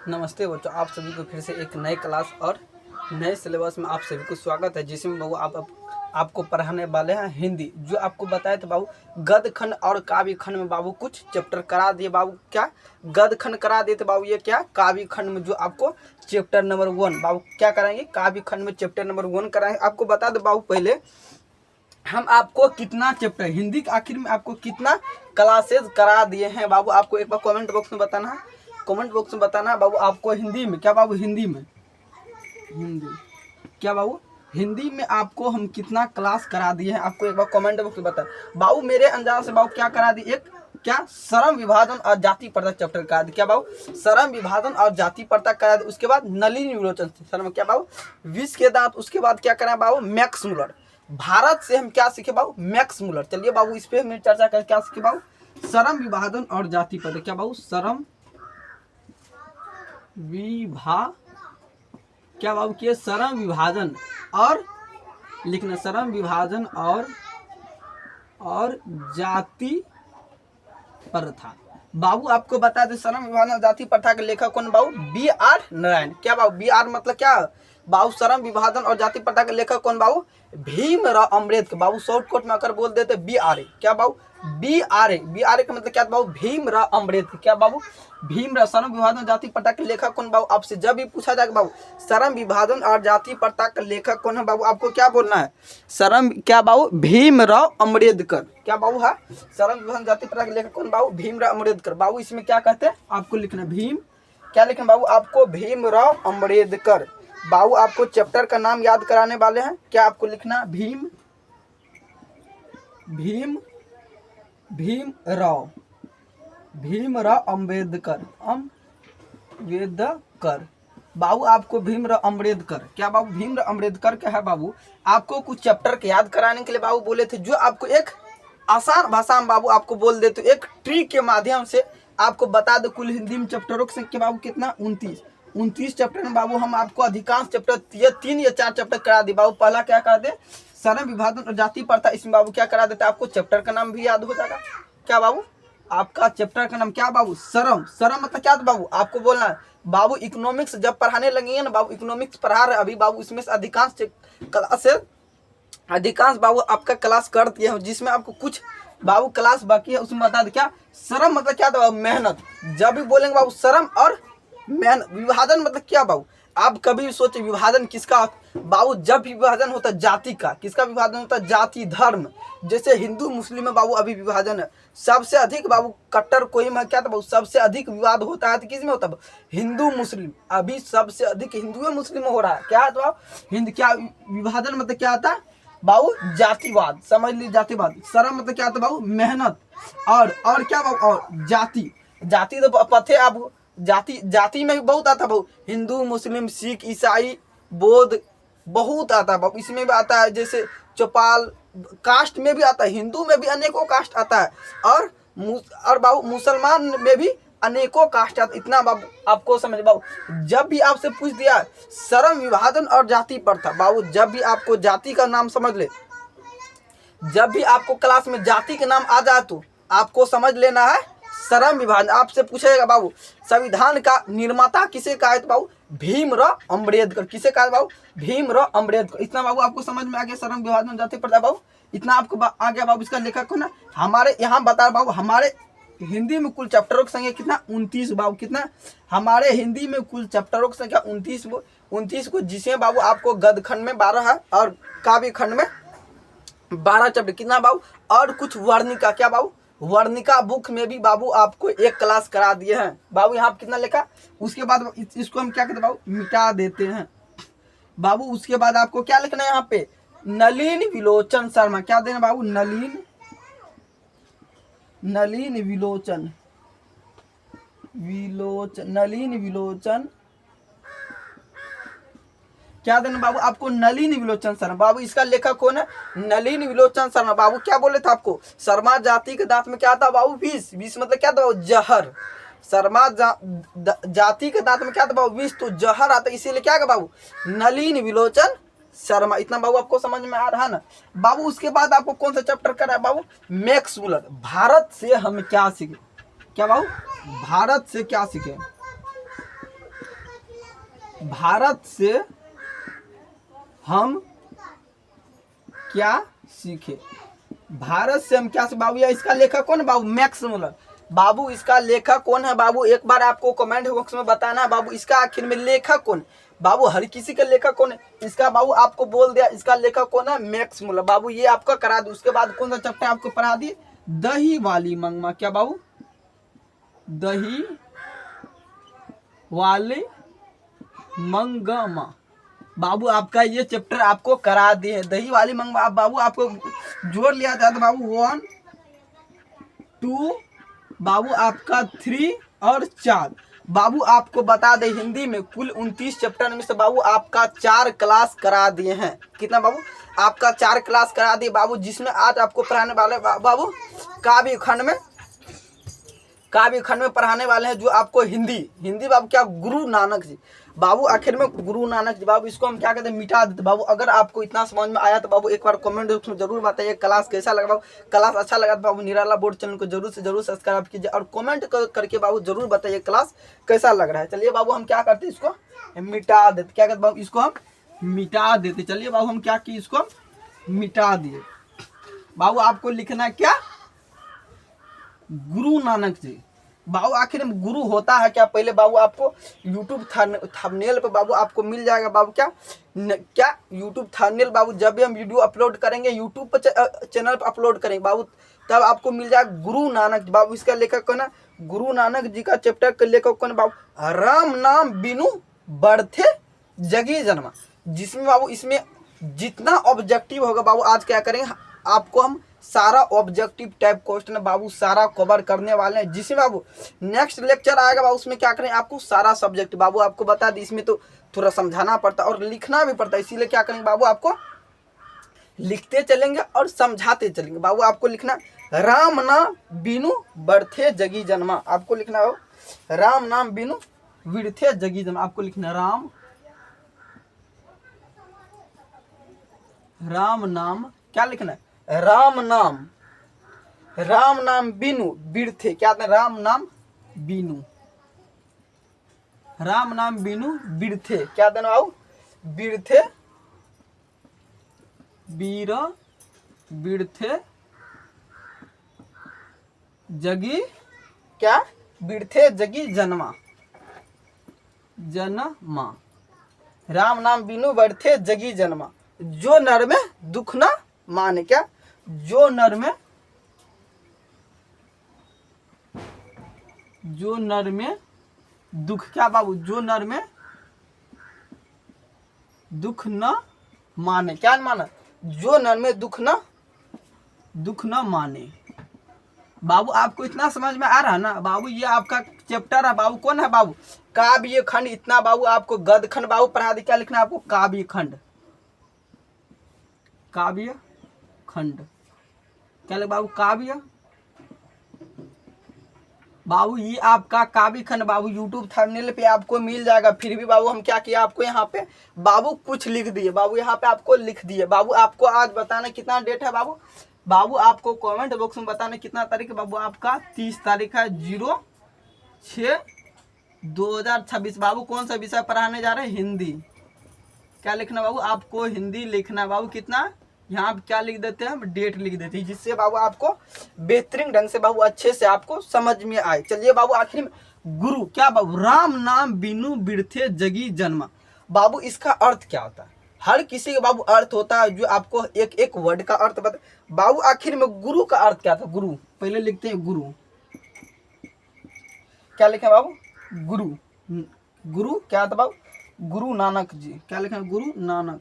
नमस्ते बच्चों, आप सभी को फिर से एक नए क्लास और नए सिलेबस में आप सभी को स्वागत है, जिसमें बाबू आपको पढ़ाने वाले हैं हिंदी। जो आपको बताया था बाबू गद्य खंड और काव्य खंड में बाबू कुछ चैप्टर करा दिए बाबू। क्या गद्य खंड करा दिए थे बाबू, ये क्या काव्य खंड में जो आपको चैप्टर नंबर 1 बाबू क्या कराएंगे, काव्य खंड में चैप्टर नंबर 1 कराएंगे। आपको बता दो बाबू, पहले हम आपको कितना चैप्टर हिंदी के आखिर में आपको कितना क्लासेज करा दिए हैं बाबू, आपको एक बार कमेंट बॉक्स में बताना है। कमेंट बॉक्स में बताना बाबू आपको हिंदी में क्या बाबू, हिंदी क्या बाबू, हिंदी में आपको हम कितना क्लास करा दिए हैं, आपको एक बार कमेंट बॉक्स में बता बाबू। मेरे अंदाज से बाबू क्या करा दिए, एक क्या श्रम विभाजन और जाति प्रथा चैप्टर करा दिया। क्या बाबू, श्रम विभाजन और जाति प्रथा करा दिया। उसके बाद नलिनी विलोचन शर्म क्या बाबू, विष के दांत। उसके बाद क्या करा बाबू, मैक्स मुलर। भारत से हम क्या सीखे बाबू, मैक्स मुलर। चलिए बाबू इस पे हम चर्चा कर क्या सीखे बाबू, श्रम विभाजन और जाति प्रथा। क्या बाबू, श्रम क्या बाबू किए, श्रम विभाजन और लिखना, श्रम विभाजन और जाति प्रथा। बाबू आपको बता दे, श्रम विभाजन और जाति प्रथा के लेखक कौन बाबू, B.R. नारायण। क्या बाबू, B.R. मतलब क्या बाबू, श्रम विभाजन और जाति प्रथा के लेखक कौन बाबू, भीमराव अम्बेडकर। बाबू शॉर्टकट में अगर बोल देते B.R.A. क्या बाबू, B.R.A. का मतलब क्या बाबू, भीमराव अम्बेडकर। क्या बाबू, भीमराव। श्रम विभाजन जाति प्रथा के लेखक कौन बाबू, आपसे जब भी पूछा जाएगा बाबू श्रम विभाजन और जाति प्रथा के लेखक कौन है बाबू, आपको क्या बोलना है, श्रम क्या बाबू, भीमराव अम्बेडकर। क्या बाबू है, श्रम विभाजन जाति प्रथा के लेखक कौन बाबू, भीमराव अम्बेडकर। बाबू इसमें क्या कहते हैं, आपको लिखना भीम, क्या लिखना बाबू, आपको भीमराव अम्बेडकर। बाबू आपको चैप्टर का नाम याद कराने वाले हैं, क्या आपको लिखना, भीमराव अम्बेडकर। बाबू आपको भीमराव अम्बेडकर, क्या बाबू भीमराव अम्बेडकर क्या है बाबू, आपको कुछ चैप्टर के याद कराने के लिए बाबू बोले थे, जो आपको एक आसान भाषा में बाबू आपको बोल देते, एक ट्रिक के माध्यम से आपको बता दो। कुल हिंदी में चैप्टरों की संख्या बाबू कितना, 29 चैप्टर में बाबू हम आपको अधिकांश चैप्टर 3 या 4 चैप्टर करा दिए बाबू। पहला क्या करा दे, श्रम विभाजन और जाति प्रथा। इसमें बाबू क्या करा देते, आपको चैप्टर का नाम भी याद हो जाएगा। क्या बाबू, आपका चैप्टर का नाम क्या बाबू, श्रम मतलब क्या बाबू, आपको बोलना है बाबू इकोनॉमिक्स जब पढ़ाने लगेंगे ना बाबू, इकोनॉमिक्स पढ़ा रहे अभी बाबू, इसमें से अधिकांश बाबू आपका क्लास कर दिया है, जिसमें आपको कुछ बाबू क्लास बाकी है, उसमें बता दे। क्या श्रम मतलब क्या था बाबू, मेहनत। जब भी बोलेंगे बाबू श्रम और मेहनत। विभाजन मतलब क्या बाबू, आप कभी भी सोचे विभाजन किसका बाबू, जब विभाजन होता है जाति का, किसका विभाजन होता है, जाति धर्म। जैसे हिंदू मुस्लिम में बाबू अभी विभाजन है, सबसे अधिक बाबू कट्टर कोई में क्या था बाबू, सबसे अधिक विवाद होता है तो किस में होता है, हिंदू मुस्लिम। अभी सबसे अधिक हिंदू मुस्लिम में हो रहा है। क्या है तो हिंद, क्या विभाजन मतलब क्या आता है बाबू, जातिवाद। समझ लीजिए जातिवाद। श्रम मतलब क्या था बाबू, मेहनत। और क्या बाबू, और जाति तो पथे आप, जाति में भी बहुत आता है बाबू, हिंदू मुस्लिम सिख ईसाई बौद्ध बहुत आता है बाबू। इसमें भी आता है, जैसे चौपाल कास्ट में भी आता है, हिंदू में भी अनेकों कास्ट आता है, और बाबू मुसलमान में भी अनेकों कास्ट आता। इतना बाबू आपको समझ बाबू। जब भी आपसे पूछ दिया श्रम विभाजन और जाति प्रथा बाबू, जब भी आपको जाति का नाम समझ ले, जब भी आपको क्लास में जाति के नाम आ जाए तो आपको समझ लेना है श्रम विभाजन। आपसे पूछेगा बाबू संविधान का निर्माता किसे कहा है तो बाबू भीमराव अम्बेडकर। किसे कहा बाबू, भीमराव अम्बेडकर। इतना बाबू आपको समझ में आ गया श्रम विभाजन जाति प्रथा बाबू, इतना आपको आ गया बाबू। इसका लेखक कौन है, हमारे यहाँ बता बाबू, हमारे हिंदी में कुल चैप्टरों की संख्या कितना, 29 बाबू। कितना, हमारे हिंदी में कुल चैप्टरों की संख्या 29 को, जिसमें बाबू आपको गद्य खंड में 12 है और काव्य खंड में 12 चैप्टर। कितना बाबू, और कुछ वर्णिका। क्या बाबू, वर्णिका बुक में भी बाबू आपको एक क्लास करा दिए हैं बाबू। यहाँ कितना लिखा, उसके बाद इसको हम क्या कहते हैं बाबू, मिटा देते हैं बाबू। उसके बाद आपको क्या लिखना है यहाँ पे, नलिन विलोचन शर्मा। क्या देना बाबू, नलिन विलोचन क्या देना बाबू, आपको नलिन विलोचन शर्मा। बाबू इसका लेखक कौन है, नलिन विलोचन शर्मा। बाबू क्या बोले थे आपको, शर्मा जाति के दांत में क्या था बाबू, विष मतलब क्या था बाबू, जहर। शर्मा जाति के दांत में क्या था बाबू, विष, तो जहर आता, इसीलिए क्या बाबू, नलिन विलोचन शर्मा। इतना बाबू आपको समझ में आ रहा है ना बाबू। उसके बाद आपको कौन सा चैप्टर करा है बाबू, मैक्स मुलर। भारत से हम क्या सीखे, क्या बाबू, भारत से क्या सीखे, भारत से हम क्या सीखे। भारत से हम क्या से बाबू, या इसका लेखक कौन है बाबू, मैक्स मुलर। बाबू इसका लेखक कौन है बाबू, एक बार आपको कमेंट बॉक्स में बताना है बाबू, इसका आखिर में लेखक कौन बाबू, हर किसी का लेखक कौन है इसका बाबू आपको बोल दिया, इसका लेखक कौन है, मैक्स मुलर। बाबू ये आपका करा दी। उसके बाद कौन सा चैप्टर आपको पढ़ा दी, दही वाली मंगमा। क्या बाबू, दही वाली मंगमा। बाबू आपका ये चैप्टर आपको करा दिए। दही वाली मंगमा बाबू आपको जोड़ लिया जाता है बाबू 1 2 बाबू आपका 3 और 4। बाबू आपको बता दे हिंदी में कुल 29 चैप्टर में से बाबू आपका 4 क्लास करा दिए हैं। कितना बाबू, आपका 4 क्लास करा दिए बाबू, जिसमें आज आपको पढ़ाने वाले बाबू काव्य खंड में पढ़ाने वाले हैं जो आपको हिंदी बाबू क्या, गुरु नानक जी। बाबू आखिर में गुरु नानक जी। बाबू इसको हम क्या कहते हैं, मिटा देते। बाबू अगर आपको इतना समझ में आया तो बाबू एक बार कमेंट बॉक्स में जरूर बताइए क्लास कैसा लगा। बाबू क्लास अच्छा लगा तो बाबू निराला बोर्ड चैनल को जरूर से जरूर सब्सक्राइब कीजिए और कमेंट करके बाबू जरूर बताइए क्लास कैसा लग रहा है। चलिए बाबू हम क्या करते हैं, इसको मिटा देते। क्या कहते बाबू, इसको हम मिटा देते। चलिए बाबू हम क्या किए, इसको मिटा दिए। बाबू आपको लिखना है क्या, गुरु नानक जी। बाबू आखिर में गुरु होता है क्या, पहले बाबू आपको YouTube थंबनेल पे बाबू आपको मिल जाएगा बाबू क्या YouTube थंबनेल। बाबू जब भी हम वीडियो अपलोड करेंगे YouTube पर चैनल पर अपलोड करेंगे बाबू, तब आपको मिल जाएगा गुरु नानक। बाबू इसका लेखक कौन है, गुरु नानक जी का चैप्टर का लेखक कौन है बाबू, राम नाम बिनु बढ़ते जगी जन्मा। जिसमें बाबू इसमें जितना ऑब्जेक्टिव होगा बाबू आज क्या करेंगे, आपको हम सारा ऑब्जेक्टिव टाइप क्वेश्चन बाबू सारा कवर करने वाले हैं। जिसमें बाबू नेक्स्ट लेक्चर आएगा बाबू उसमें क्या करें, आपको सारा सब्जेक्ट बाबू आपको बता दी। इसमें तो थोड़ा समझाना पड़ता और लिखना भी पड़ता है, इसीलिए क्या करेंगे बाबू आपको लिखते चलेंगे और समझाते चलेंगे। बाबू आपको लिखना राम नाम बिनु बढ़ते जगी जन्मा। आपको लिखना हो राम नाम बिनु विड़थे जगी जन्मा। आपको लिखना राम नाम क्या लिखना है, राम नाम बिनु बिड़थे। क्या राम नाम बिनु बिड़थे। क्या देना आओ, बिड़थे बिड़थे जगी क्या, बिड़थे जगी जन्मा। राम नाम बिनु बढ़ते जगी जन्मा। जो नर में दुख न माने। क्या, जो नर में दुख। क्या बाबू, जो नर में दुख न माने। क्या माना, जो नर में दुख न माने। बाबू आपको इतना समझ में आ रहा है ना बाबू, ये आपका चैप्टर है बाबू, कौन है बाबू, काव्य खंड। इतना बाबू आपको गद्य खंड बाबू पढ़ा दी। क्या लिखना है आपको, काव्य खंड क्या लगे बाबू, काव्य बाबू ये आपका काव्य खंड बाबू YouTube थंबनेल पे आपको मिल जाएगा। फिर भी बाबू हम क्या किया, आपको यहाँ पे बाबू कुछ लिख दिए। बाबू यहाँ पे आपको लिख दिए। बाबू आपको आज बताना कितना डेट है बाबू, आपको कमेंट बॉक्स में बताना कितना तारीख है बाबू, आपका 30 तारीख है 06/2026। बाबू कौन सा विषय पढ़ाने जा रहे हैं, हिंदी। क्या लिखना बाबू, आपको हिंदी लिखना बाबू। कितना यहाँ पे क्या लिख देते हैं हम, डेट लिख देते हैं, जिससे बाबू आपको बेहतरीन ढंग से बाबू अच्छे से आपको समझ में आए। चलिए बाबू आखिर में गुरु क्या बाबू, राम नाम बिनु बिड़थे जगी जन्मा। बाबू इसका अर्थ क्या होता है, हर किसी का बाबू अर्थ होता है जो आपको एक एक वर्ड का अर्थ बता। बाबू आखिर में गुरु का अर्थ क्या था, गुरु पहले लिखते हैं गुरु। क्या लिखे बाबू, गुरु क्या था बाबू, गुरु नानक जी। क्या लिखे, गुरु नानक।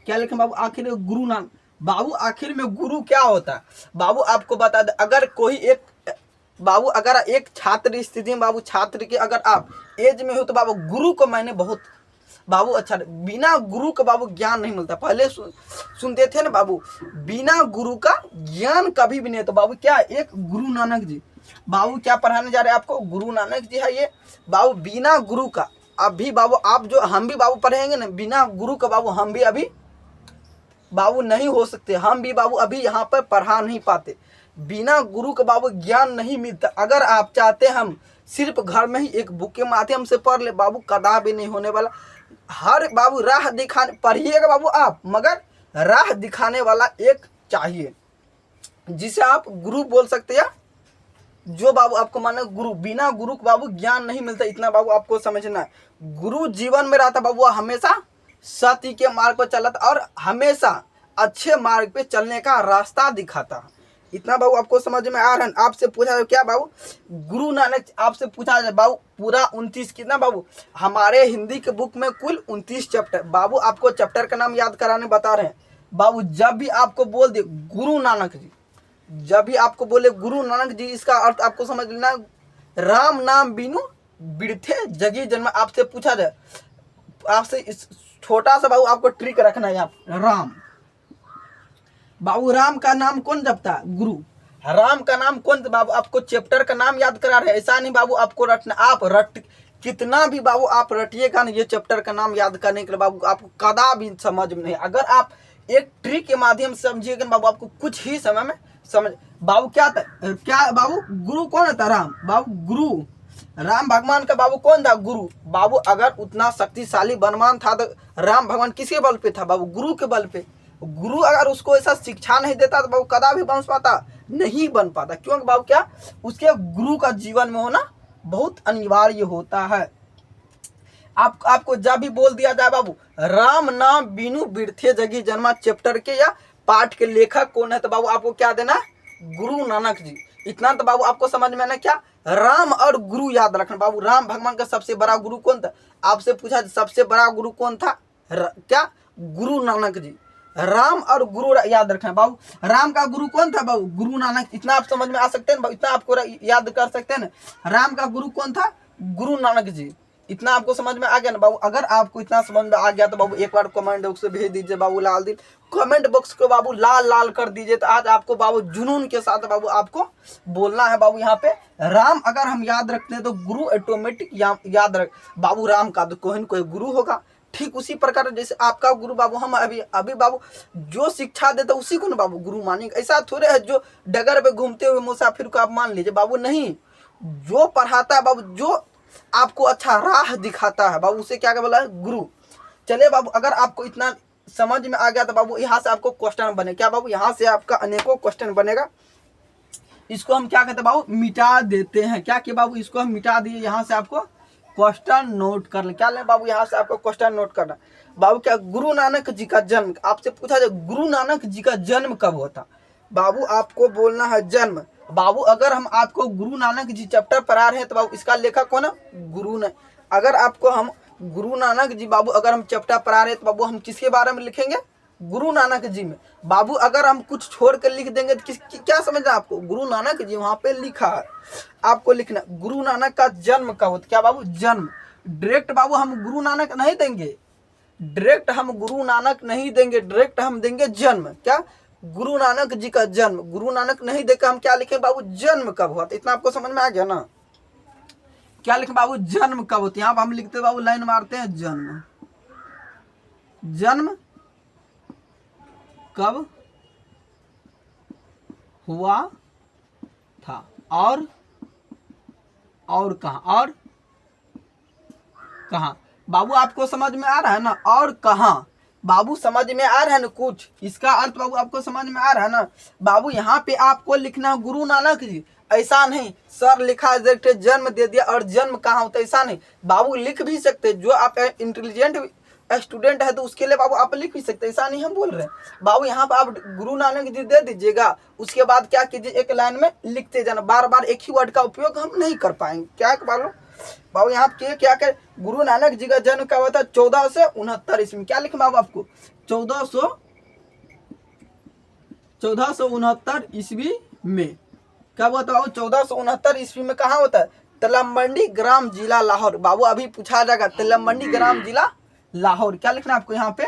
क्या लिखे बाबू, आखिर में गुरु नानक। बाबू आखिर में गुरु क्या होता है बाबू आपको बता दे। अगर कोई एक बाबू अगर एक छात्र स्थिति में बाबू छात्र के अगर आप एज में हो तो बाबू गुरु को मैंने बहुत बाबू अच्छा, बिना गुरु का बाबू ज्ञान नहीं मिलता। पहले सुनते थे ना बाबू, बिना गुरु का ज्ञान कभी भी नहीं। तो बाबू क्या, एक गुरु नानक जी बाबू क्या पढ़ाने जा रहे हैं आपको, गुरु नानक जी है ये बाबू। बिना गुरु का अभी बाबू आप जो हम भी बाबू पढ़ेंगे ना, बिना गुरु का बाबू हम भी अभी बाबू नहीं हो सकते। हम भी बाबू अभी यहाँ पर पढ़ा नहीं पाते, बिना गुरु का बाबू ज्ञान नहीं मिलता। अगर आप चाहते हम सिर्फ घर में ही एक बुक के माध्यम से पढ़ ले बाबू, कदा भी नहीं होने वाला। हर बाबू राह दिखाने पढ़िएगा बाबू आप, मगर राह दिखाने वाला एक चाहिए जिसे आप गुरु बोल सकते हैं, जो बाबू आपको माने गुरु। बिना गुरु को बाबू ज्ञान नहीं मिलता, इतना बाबू आपको समझना है। गुरु जीवन में रहता बाबू, हमेशा सत्य के मार्ग पर चलता और हमेशा अच्छे मार्ग पे चलने का रास्ता दिखाता। इतना बाबू आपको समझ में आ रहा है। आपसे पूछा जाए क्या बाबू, गुरु नानक आपसे पूछा जाए बाबू पूरा 29 कितना बाबू, हमारे हिंदी के बुक में कुल 29 चैप्टर। बाबू आपको चैप्टर का नाम याद कराने बता रहे हैं बाबू। जब भी आपको बोल दे गुरु नानक जी, जब भी आपको बोले गुरु नानक जी, इसका अर्थ आपको समझ लेना, राम नाम बिनु बिरथे जगी जन्म। आपसे पूछा जाए, आपसे इस छोटा सा बाबू आपको ट्रिक रखना है यहाँ, राम बाबू, राम का नाम कौन जपता है? गुरु। राम का नाम कौन? बाबू आपको चैप्टर का नाम याद करा रहे, ऐसा नहीं बाबू आपको रटना, आप रट कितना भी बाबू आप रटिएगा ना ये चैप्टर का नाम याद करने के लिए बाबू आपको कदा भी समझ में नहीं। अगर आप एक ट्रिक के माध्यम से समझिएगा बाबू, आपको कुछ ही समय में समझ। बाबू क्या था, क्या बाबू गुरु कौन था? राम बाबू गुरु, राम भगवान का बाबू कौन था? गुरु। बाबू अगर उतना शक्तिशाली बनवान था तो राम भगवान किसके बल पे था? बाबू गुरु के बल पे। गुरु अगर उसको ऐसा शिक्षा नहीं देता तो बाबू कदा भी बन पाता नहीं बन पाता, क्योंकि बाबू क्या उसके गुरु का जीवन में होना बहुत अनिवार्य होता है। आपको जब भी बोल दिया जाए बाबू राम नाम बिनु बिरथे जगी जन्मा चैप्टर के या पाठ के लेखक कौन है, तो बाबू आपको क्या देना है? गुरु नानक जी। इतना तो बाबू आपको समझ में आना, क्या राम और गुरु याद रखना। बाबू राम भगवान का सबसे बड़ा गुरु कौन था? आपसे पूछा सबसे बड़ा गुरु कौन था? क्या गुरु नानक जी। राम और गुरु याद रखना बाबू। राम का गुरु कौन था बाबू? गुरु नानक। इतना आप समझ में आ सकते हैं, इतना आपको याद कर सकते हैं ना। राम का गुरु कौन था? गुरु नानक जी। इतना आपको समझ में आ गया ना बाबू। अगर आपको इतना समझ में आ गया तो बाबू एक बार कमेंट बॉक्स में भेज दीजिए बाबू लाल दिल, कमेंट बॉक्स को बाबू लाल लाल कर दीजिए। तो आज आपको बाबू जुनून के साथ बाबू आपको बोलना है बाबू यहाँ पे, राम अगर हम याद रखते हैं तो गुरु ऑटोमेटिक याद रख बाबू। राम का तो कोई न कोई गुरु होगा, ठीक उसी प्रकार जैसे आपका गुरु बाबू हम अभी बाबू जो शिक्षा देते उसी को ना बाबू गुरु मानेंगे। ऐसा थोड़े है जो डगर पे घूमते हुए मुसाफिर को आप मान लीजिए बाबू, नहीं। जो पढ़ाता है बाबू, जो आपको अच्छा राह दिखाता है बाबू, उसे क्या बोला है? गुरु। चलिए बाबू, अगर आपको इतना समझ में आ गया तो बाबू यहाँ से आपको क्वेश्चन बने, क्या बाबू यहाँ से आपका अनेकों क्वेश्चन बनेगा। इसको हम क्या कहते हैं बाबू? मिटा देते हैं। क्या कि बाबू इसको हम मिटा दिए, यहाँ से आपको क्वेश्चन नोट कर ले। क्या ले बाबू यहाँ से आपको क्वेश्चन नोट करना बाबू। क्या गुरु नानक जी का जन्म, आपसे पूछा जाए गुरु नानक जी का जन्म कब होता? बाबू आपको बोलना है जन्म। बाबू अगर हम आपको गुरु नानक जी चैप्टर पढ़ा रहे हैं तो बाबू इसका लेखक कौन है? गुरु ने। अगर आपको हम गुरु नानक जी बाबू अगर हम चैप्टर पढ़ा रहे हैं तो बाबू हम किसके बारे में लिखेंगे? गुरु नानक जी में। बाबू अगर हम कुछ छोड़ कर लिख देंगे तो क्या समझना आपको? गुरु नानक जी वहां पे लिखा है, आपको लिखना गुरु नानक का जन्म कब होता? क्या बाबू? जन्म। डायरेक्ट बाबू हम गुरु नानक नहीं देंगे, डायरेक्ट हम गुरु नानक नहीं देंगे, डायरेक्ट हम देंगे जन्म। क्या? गुरु नानक जी का जन्म। गुरु नानक नहीं देकर हम क्या लिखें बाबू? जन्म कब हुआ? इतना आपको समझ में आ गया ना। क्या लिखें बाबू? जन्म कब होता है। यहाँ हम लिखते बाबू लाइन मारते हैं जन्म। जन्म कब हुआ था और कहां? और कहां बाबू? आपको समझ में आ रहा है ना? और कहां बाबू? समझ में आ रहा है ना कुछ? इसका अर्थ बाबू आपको समझ में आ रहा है ना बाबू? यहाँ पे आपको लिखना गुरु नानक जी, ऐसा नहीं सर लिखा है जन्म दे दिया और जन्म कहाँ होता है, ऐसा नहीं बाबू। लिख भी सकते, जो आप इंटेलिजेंट स्टूडेंट है तो उसके लिए बाबू आप लिख भी सकते, ऐसा नहीं हम बोल रहे हैं बाबू। यहाँ पर आप गुरु नानक जी दे दीजिएगा, उसके बाद क्या कीजिए एक लाइन में लिखते जाना, बार बार एक ही वर्ड का उपयोग हम नहीं कर पाएंगे। क्या बाबू यहाँ पे क्या कर, गुरु नानक जी का जन्म कब हुआ था? 1469 ईस्वी में। क्या लिखे बाबू आपको? 1469 ईस्वी में। कब हुआ था बाबू? 1469 ईस्वी में। कहाँ होता है? तलमंडी ग्राम जिला लाहौर। बाबू अभी पूछा जाएगा तलमंडी ग्राम जिला लाहौर। क्या लिखना आपको? यहाँ पे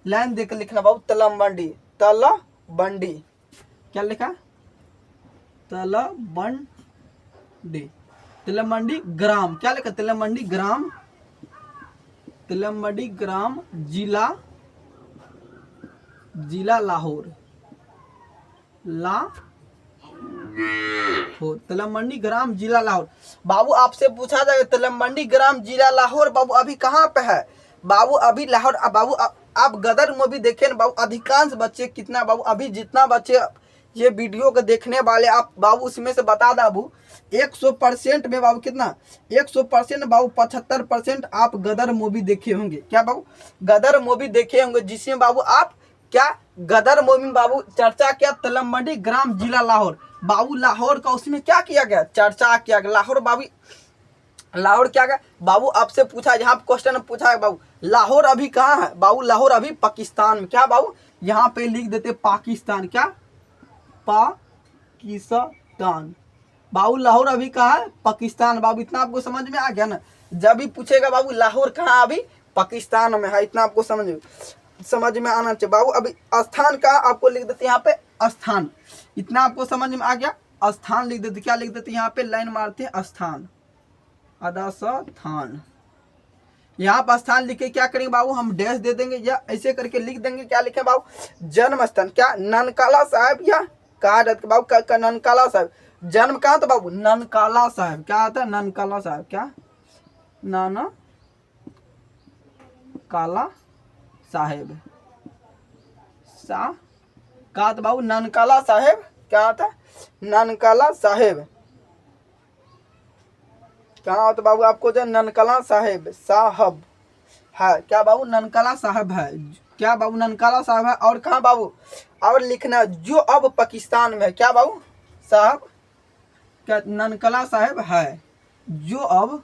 लाइन देकर लिखना बाबू, तलमंडी। तलबंडी क्या लिखा? तलबंडी। तलमंडी ग्राम क्या लिखा? तलमंडी ग्राम। तलमंडी ग्राम जिला लाहौर। हो तलमंडी ग्राम जिला लाहौर। बाबू आपसे पूछा जाएगा तलमंडी ग्राम जिला लाहौर बाबू अभी कहाँ पे है? बाबू अभी लाहौर। बाबू आप गदर मूवी देखे ना बाबू, अधिकांश बच्चे कितना बाबू, अभी जितना बच्चे ये वीडियो को देखने वाले आप बाबू उसमें से बता बाबू 100% में बाबू कितना 100% बाबू 75% आप गदर मूवी देखे होंगे। क्या बाबू? गदर मूवी देखे होंगे, जिसमें बाबू आप क्या गदर मूवी में बाबू चर्चा किया तलमंडी ग्राम जिला लाहौर। बाबू लाहौर का उसमें क्या किया गया? चर्चा किया गया। लाहौर बाबू लाहौर क्या गया बाबू? आपसे पूछा, यहाँ क्वेश्चन पूछा है बाबू लाहौर अभी कहाँ है? बाबू लाहौर अभी पाकिस्तान में। क्या बाबू? यहाँ पे लिख देते पाकिस्तान। क्या? पाकिस्तान। बाबू लाहौर अभी कहाँ है? पाकिस्तान। बाबू इतना आपको समझ में आ गया ना? जब भी पूछेगा बाबू लाहौर कहाँ अभी? पाकिस्तान में है। इतना आपको समझ में आना चाहिए। बाबू अभी स्थान का आपको लिख देते यहाँ पे स्थान। इतना आपको समझ में आ गया? स्थान लिख देते। क्या लिख देते? यहाँ पे लाइन मारते हैं स्थान, आधा स्थान। यहाँ पर स्थान लिखे क्या करेंगे बाबू? हम डैश दे देंगे या ऐसे करके लिख देंगे। क्या लिखे बाबू? जन्म स्थान। क्या? ननकाना साहब या कहा जाता बाबू ननकाना साहब। जन्म कहाँ था बाबू? ननकाना साहब। क्या आता है? ननकाना साहब। क्या? नाना काला साहेब कहा था बाबू? ननकाना साहेब। क्या आता है? ननकाना साहेब। कहाँ होता बाबू? आपको जो ननकाना साहेब साहब है। क्या बाबू? ननकाना साहब है। क्या बाबू? ननकाना साहब है। और कहाँ बाबू? और लिखना जो अब पाकिस्तान में है। क्या बाबू? साहब क्या? ननकाना साहब है जो अब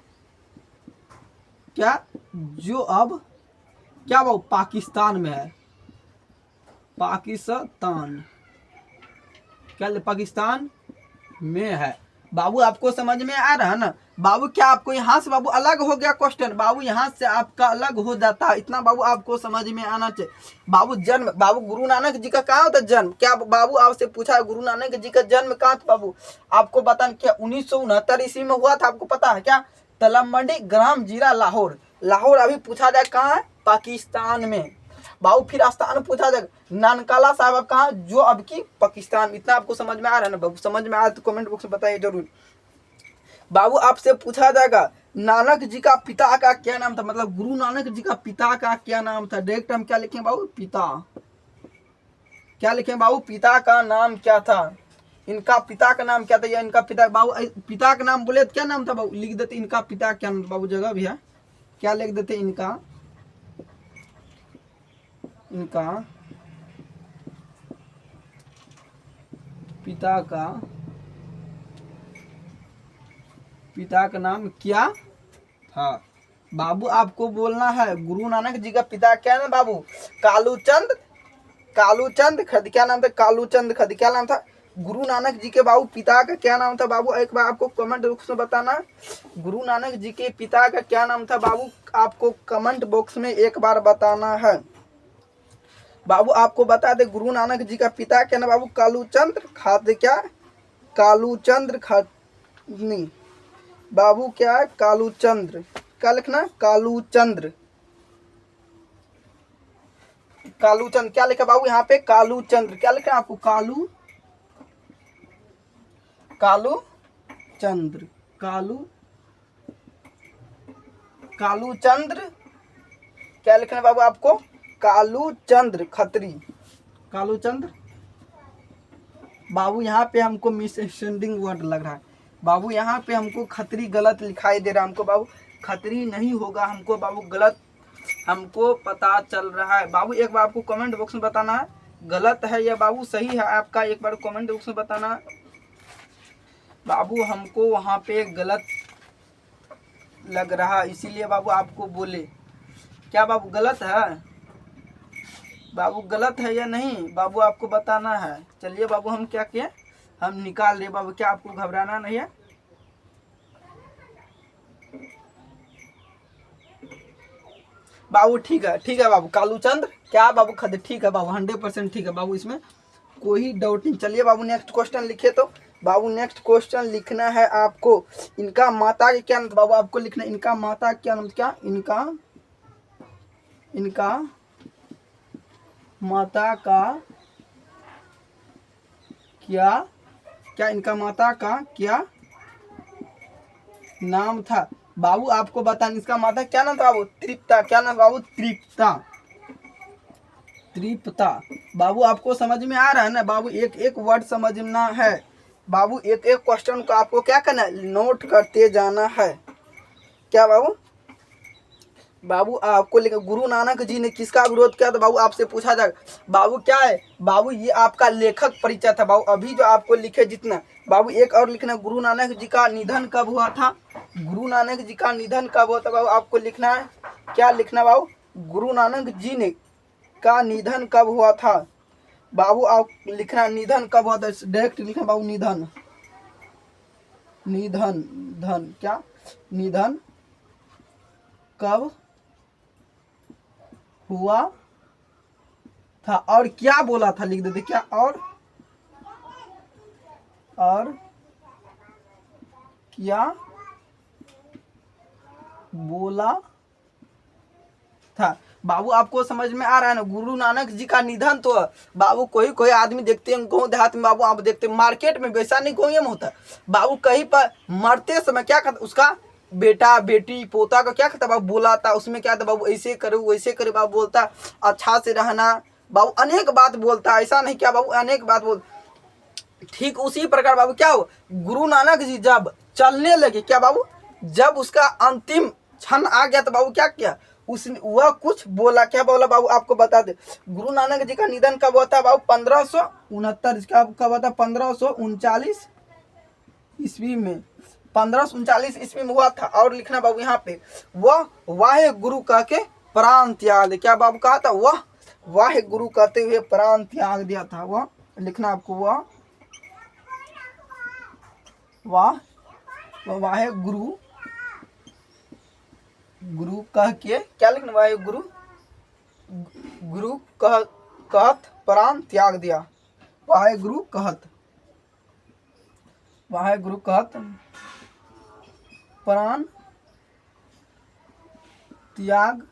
क्या? जो अब क्या बाबू? पाकिस्तान में है। पाकिस्तान। क्या? पाकिस्तान में है। बाबू आपको समझ में आ रहा है ना? बाबू क्या आपको यहाँ से बाबू अलग हो गया क्वेश्चन? बाबू यहाँ से आपका अलग हो जाता है। इतना बाबू आपको समझ में आना चाहिए। बाबू जन्म बाबू गुरु नानक जी का कहाँ होता है जन्म? क्या बाबू आपसे पूछा है गुरु नानक जी का जन्म कहाँ था बाबू? आपको बताना। क्या 1969 ईस्वी में हुआ था? आपको पता है क्या? तलमंडी ग्राम जिला लाहौर। लाहौर अभी पूछा जाए कहाँ है? पाकिस्तान में। बाबू फिर स्थान पूछा जाएगा ननकाना साहब कहाँ? जो अब की पाकिस्तान। इतना आपको समझ में आ रहा है ना बाबू? समझ में आया तो कमेंट बॉक्स में बताइए जरूर। बाबू आपसे पूछा जाएगा नानक जी का पिता का क्या नाम था? मतलब गुरु नानक जी का पिता का क्या नाम था? डायरेक्ट हम क्या लिखें बाबू? पिता। क्या लिखें बाबू? पिता का नाम क्या था? इनका पिता का नाम क्या था? या इनका पिता बाबू पिता का नाम बोले तो क्या नाम था बाबू? लिख देते इनका पिता क्या नाम बाबू? जगह भी है। क्या लिख देते? इनका पिता का नाम क्या था? बाबू आपको बोलना है गुरु नानक जी का पिता क्या नाम बाबू? कालूचंद खद। क्या नाम था? कालूचंद खद। क्या नाम था? गुरु नानक जी के बाबू पिता का क्या नाम था बाबू? एक बार आपको कमेंट बॉक्स में बताना। गुरु नानक जी के पिता का क्या नाम था बाबू? आपको कमेंट बॉक्स में एक बार बताना है। बाबू आपको बता दे गुरु नानक जी का पिता क्या नाम बाबू? कालूचंद खाद। क्या? कालूचंद खादनी। बाबू क्या है? कालूचंद्र। क्या लिखना? कालूचंद्र। कालूचंद। क्या लिखा बाबू यहाँ पे? कालूचंद्र। क्या लिखा आपको? कालूचंद्र। कालूचंद्र। क्या लिखना बाबू आपको? कालूचंद्र खत्री। कालूचंद्र। बाबू यहाँ पे हमको मिसअंडरस्टैंडिंग वर्ड लग रहा है बाबू। यहाँ पे हमको खत्री गलत लिखाई दे रहा है हमको बाबू। खत्री नहीं होगा हमको बाबू, गलत हमको पता चल रहा है बाबू। एक बार आपको कमेंट बॉक्स में बताना है गलत है या बाबू सही है आपका। एक बार कमेंट बॉक्स में बताना है बाबू। हमको वहाँ पे गलत लग रहा इसीलिए बाबू आपको बोले। क्या बाबू गलत है? बाबू गलत है या नहीं बाबू आपको बताना है। चलिए बाबू हम क्या किए? हम निकाल रहे बाबू। क्या आपको घबराना नहीं है? बाबू ठीक है बाबू। कालूचंद्र क्या बाबू खद। ठीक है बाबू 100% ठीक है बाबू, इसमें कोई डाउट नहीं। चलिए बाबू नेक्स्ट क्वेश्चन लिखे तो बाबू नेक्स्ट क्वेश्चन लिखना है आपको। इनका माता का क्या नाम था बाबू? आपको लिखना इनका माता क्या नाम? क्या? इनका माता का क्या क्या इनका माता का क्या नाम था? बाबू आपको बताना, इसका माता क्या नाम था बाबू? तृप्ता। क्या नाम बाबू? तृप्ता। तृप्ता। बाबू आपको समझ में आ रहा है ना बाबू? एक एक वर्ड समझना है बाबू, एक एक क्वेश्चन को आपको क्या करना है? नोट करते जाना है। क्या बाबू? बाबू आपको लिखा, गुरु नानक जी ने किसका विरोध किया था बाबू? आपसे पूछा जाएगा। बाबू क्या है बाबू? ये आपका लेखक परिचय था बाबू। अभी जो आपको लिखे जितना बाबू, एक और लिखना, गुरु नानक जी का निधन कब हुआ था? गुरु नानक जी का निधन कब हुआ था बाबू? आपको लिखना है। क्या लिखना बाबू? गुरु नानक जी ने का निधन कब हुआ था बाबू? आप लिखना निधन कब हुआ था, डायरेक्ट लिखना बाबू। निधन, निधन, धन क्या? निधन कब हुआ था और क्या बोला था? लिख देते क्या? और क्या बोला था बाबू? आपको समझ में आ रहा है ना? गुरु नानक जी का निधन तो बाबू कोई कोई आदमी देखते हैं गाँव देहात में बाबू, आप देखते हैं मार्केट में, वैसा नहीं गाँव में होता बाबू। कहीं पर मरते समय क्या कहता उसका बेटा बेटी पोता का क्या कहता बाबू? बोला था। उसमें क्या था बाबू? ऐसे करो वैसे करो बाबू, बोलता अच्छा से रहना बाबू, अनेक बात बोलता। ऐसा नहीं क्या बाबू? अनेक बात बोल। ठीक उसी प्रकार बाबू क्या हो, गुरु नानक जी जब चलने लगे क्या बाबू? जब उसका अंतिम क्षण आ गया तो बाबू क्या किया? उसने वह कुछ बोला। क्या बोला बाबू? आपको बता दे, गुरु नानक जी का निधन कब हुआ था बाबू? 1569। इसका कब हुआ था? 1539 ईस्वी में। 1539 ईस्वी में हुआ था। और लिखना बाबू यहाँ पे, वह वाहे गुरु कह के प्राण त्याग दे। क्या बाबू कहा था? वह वाहे गुरु कहते हुए प्राण त्याग दिया था। वह लिखना आपको, वह वाहे गुरु, गुरु कह के क्या लिखना? वाहे गुरु, गुरु कहत प्राण त्याग दिया। वाहे गुरु कहत, वाहे गुरु कहत प्राण त्याग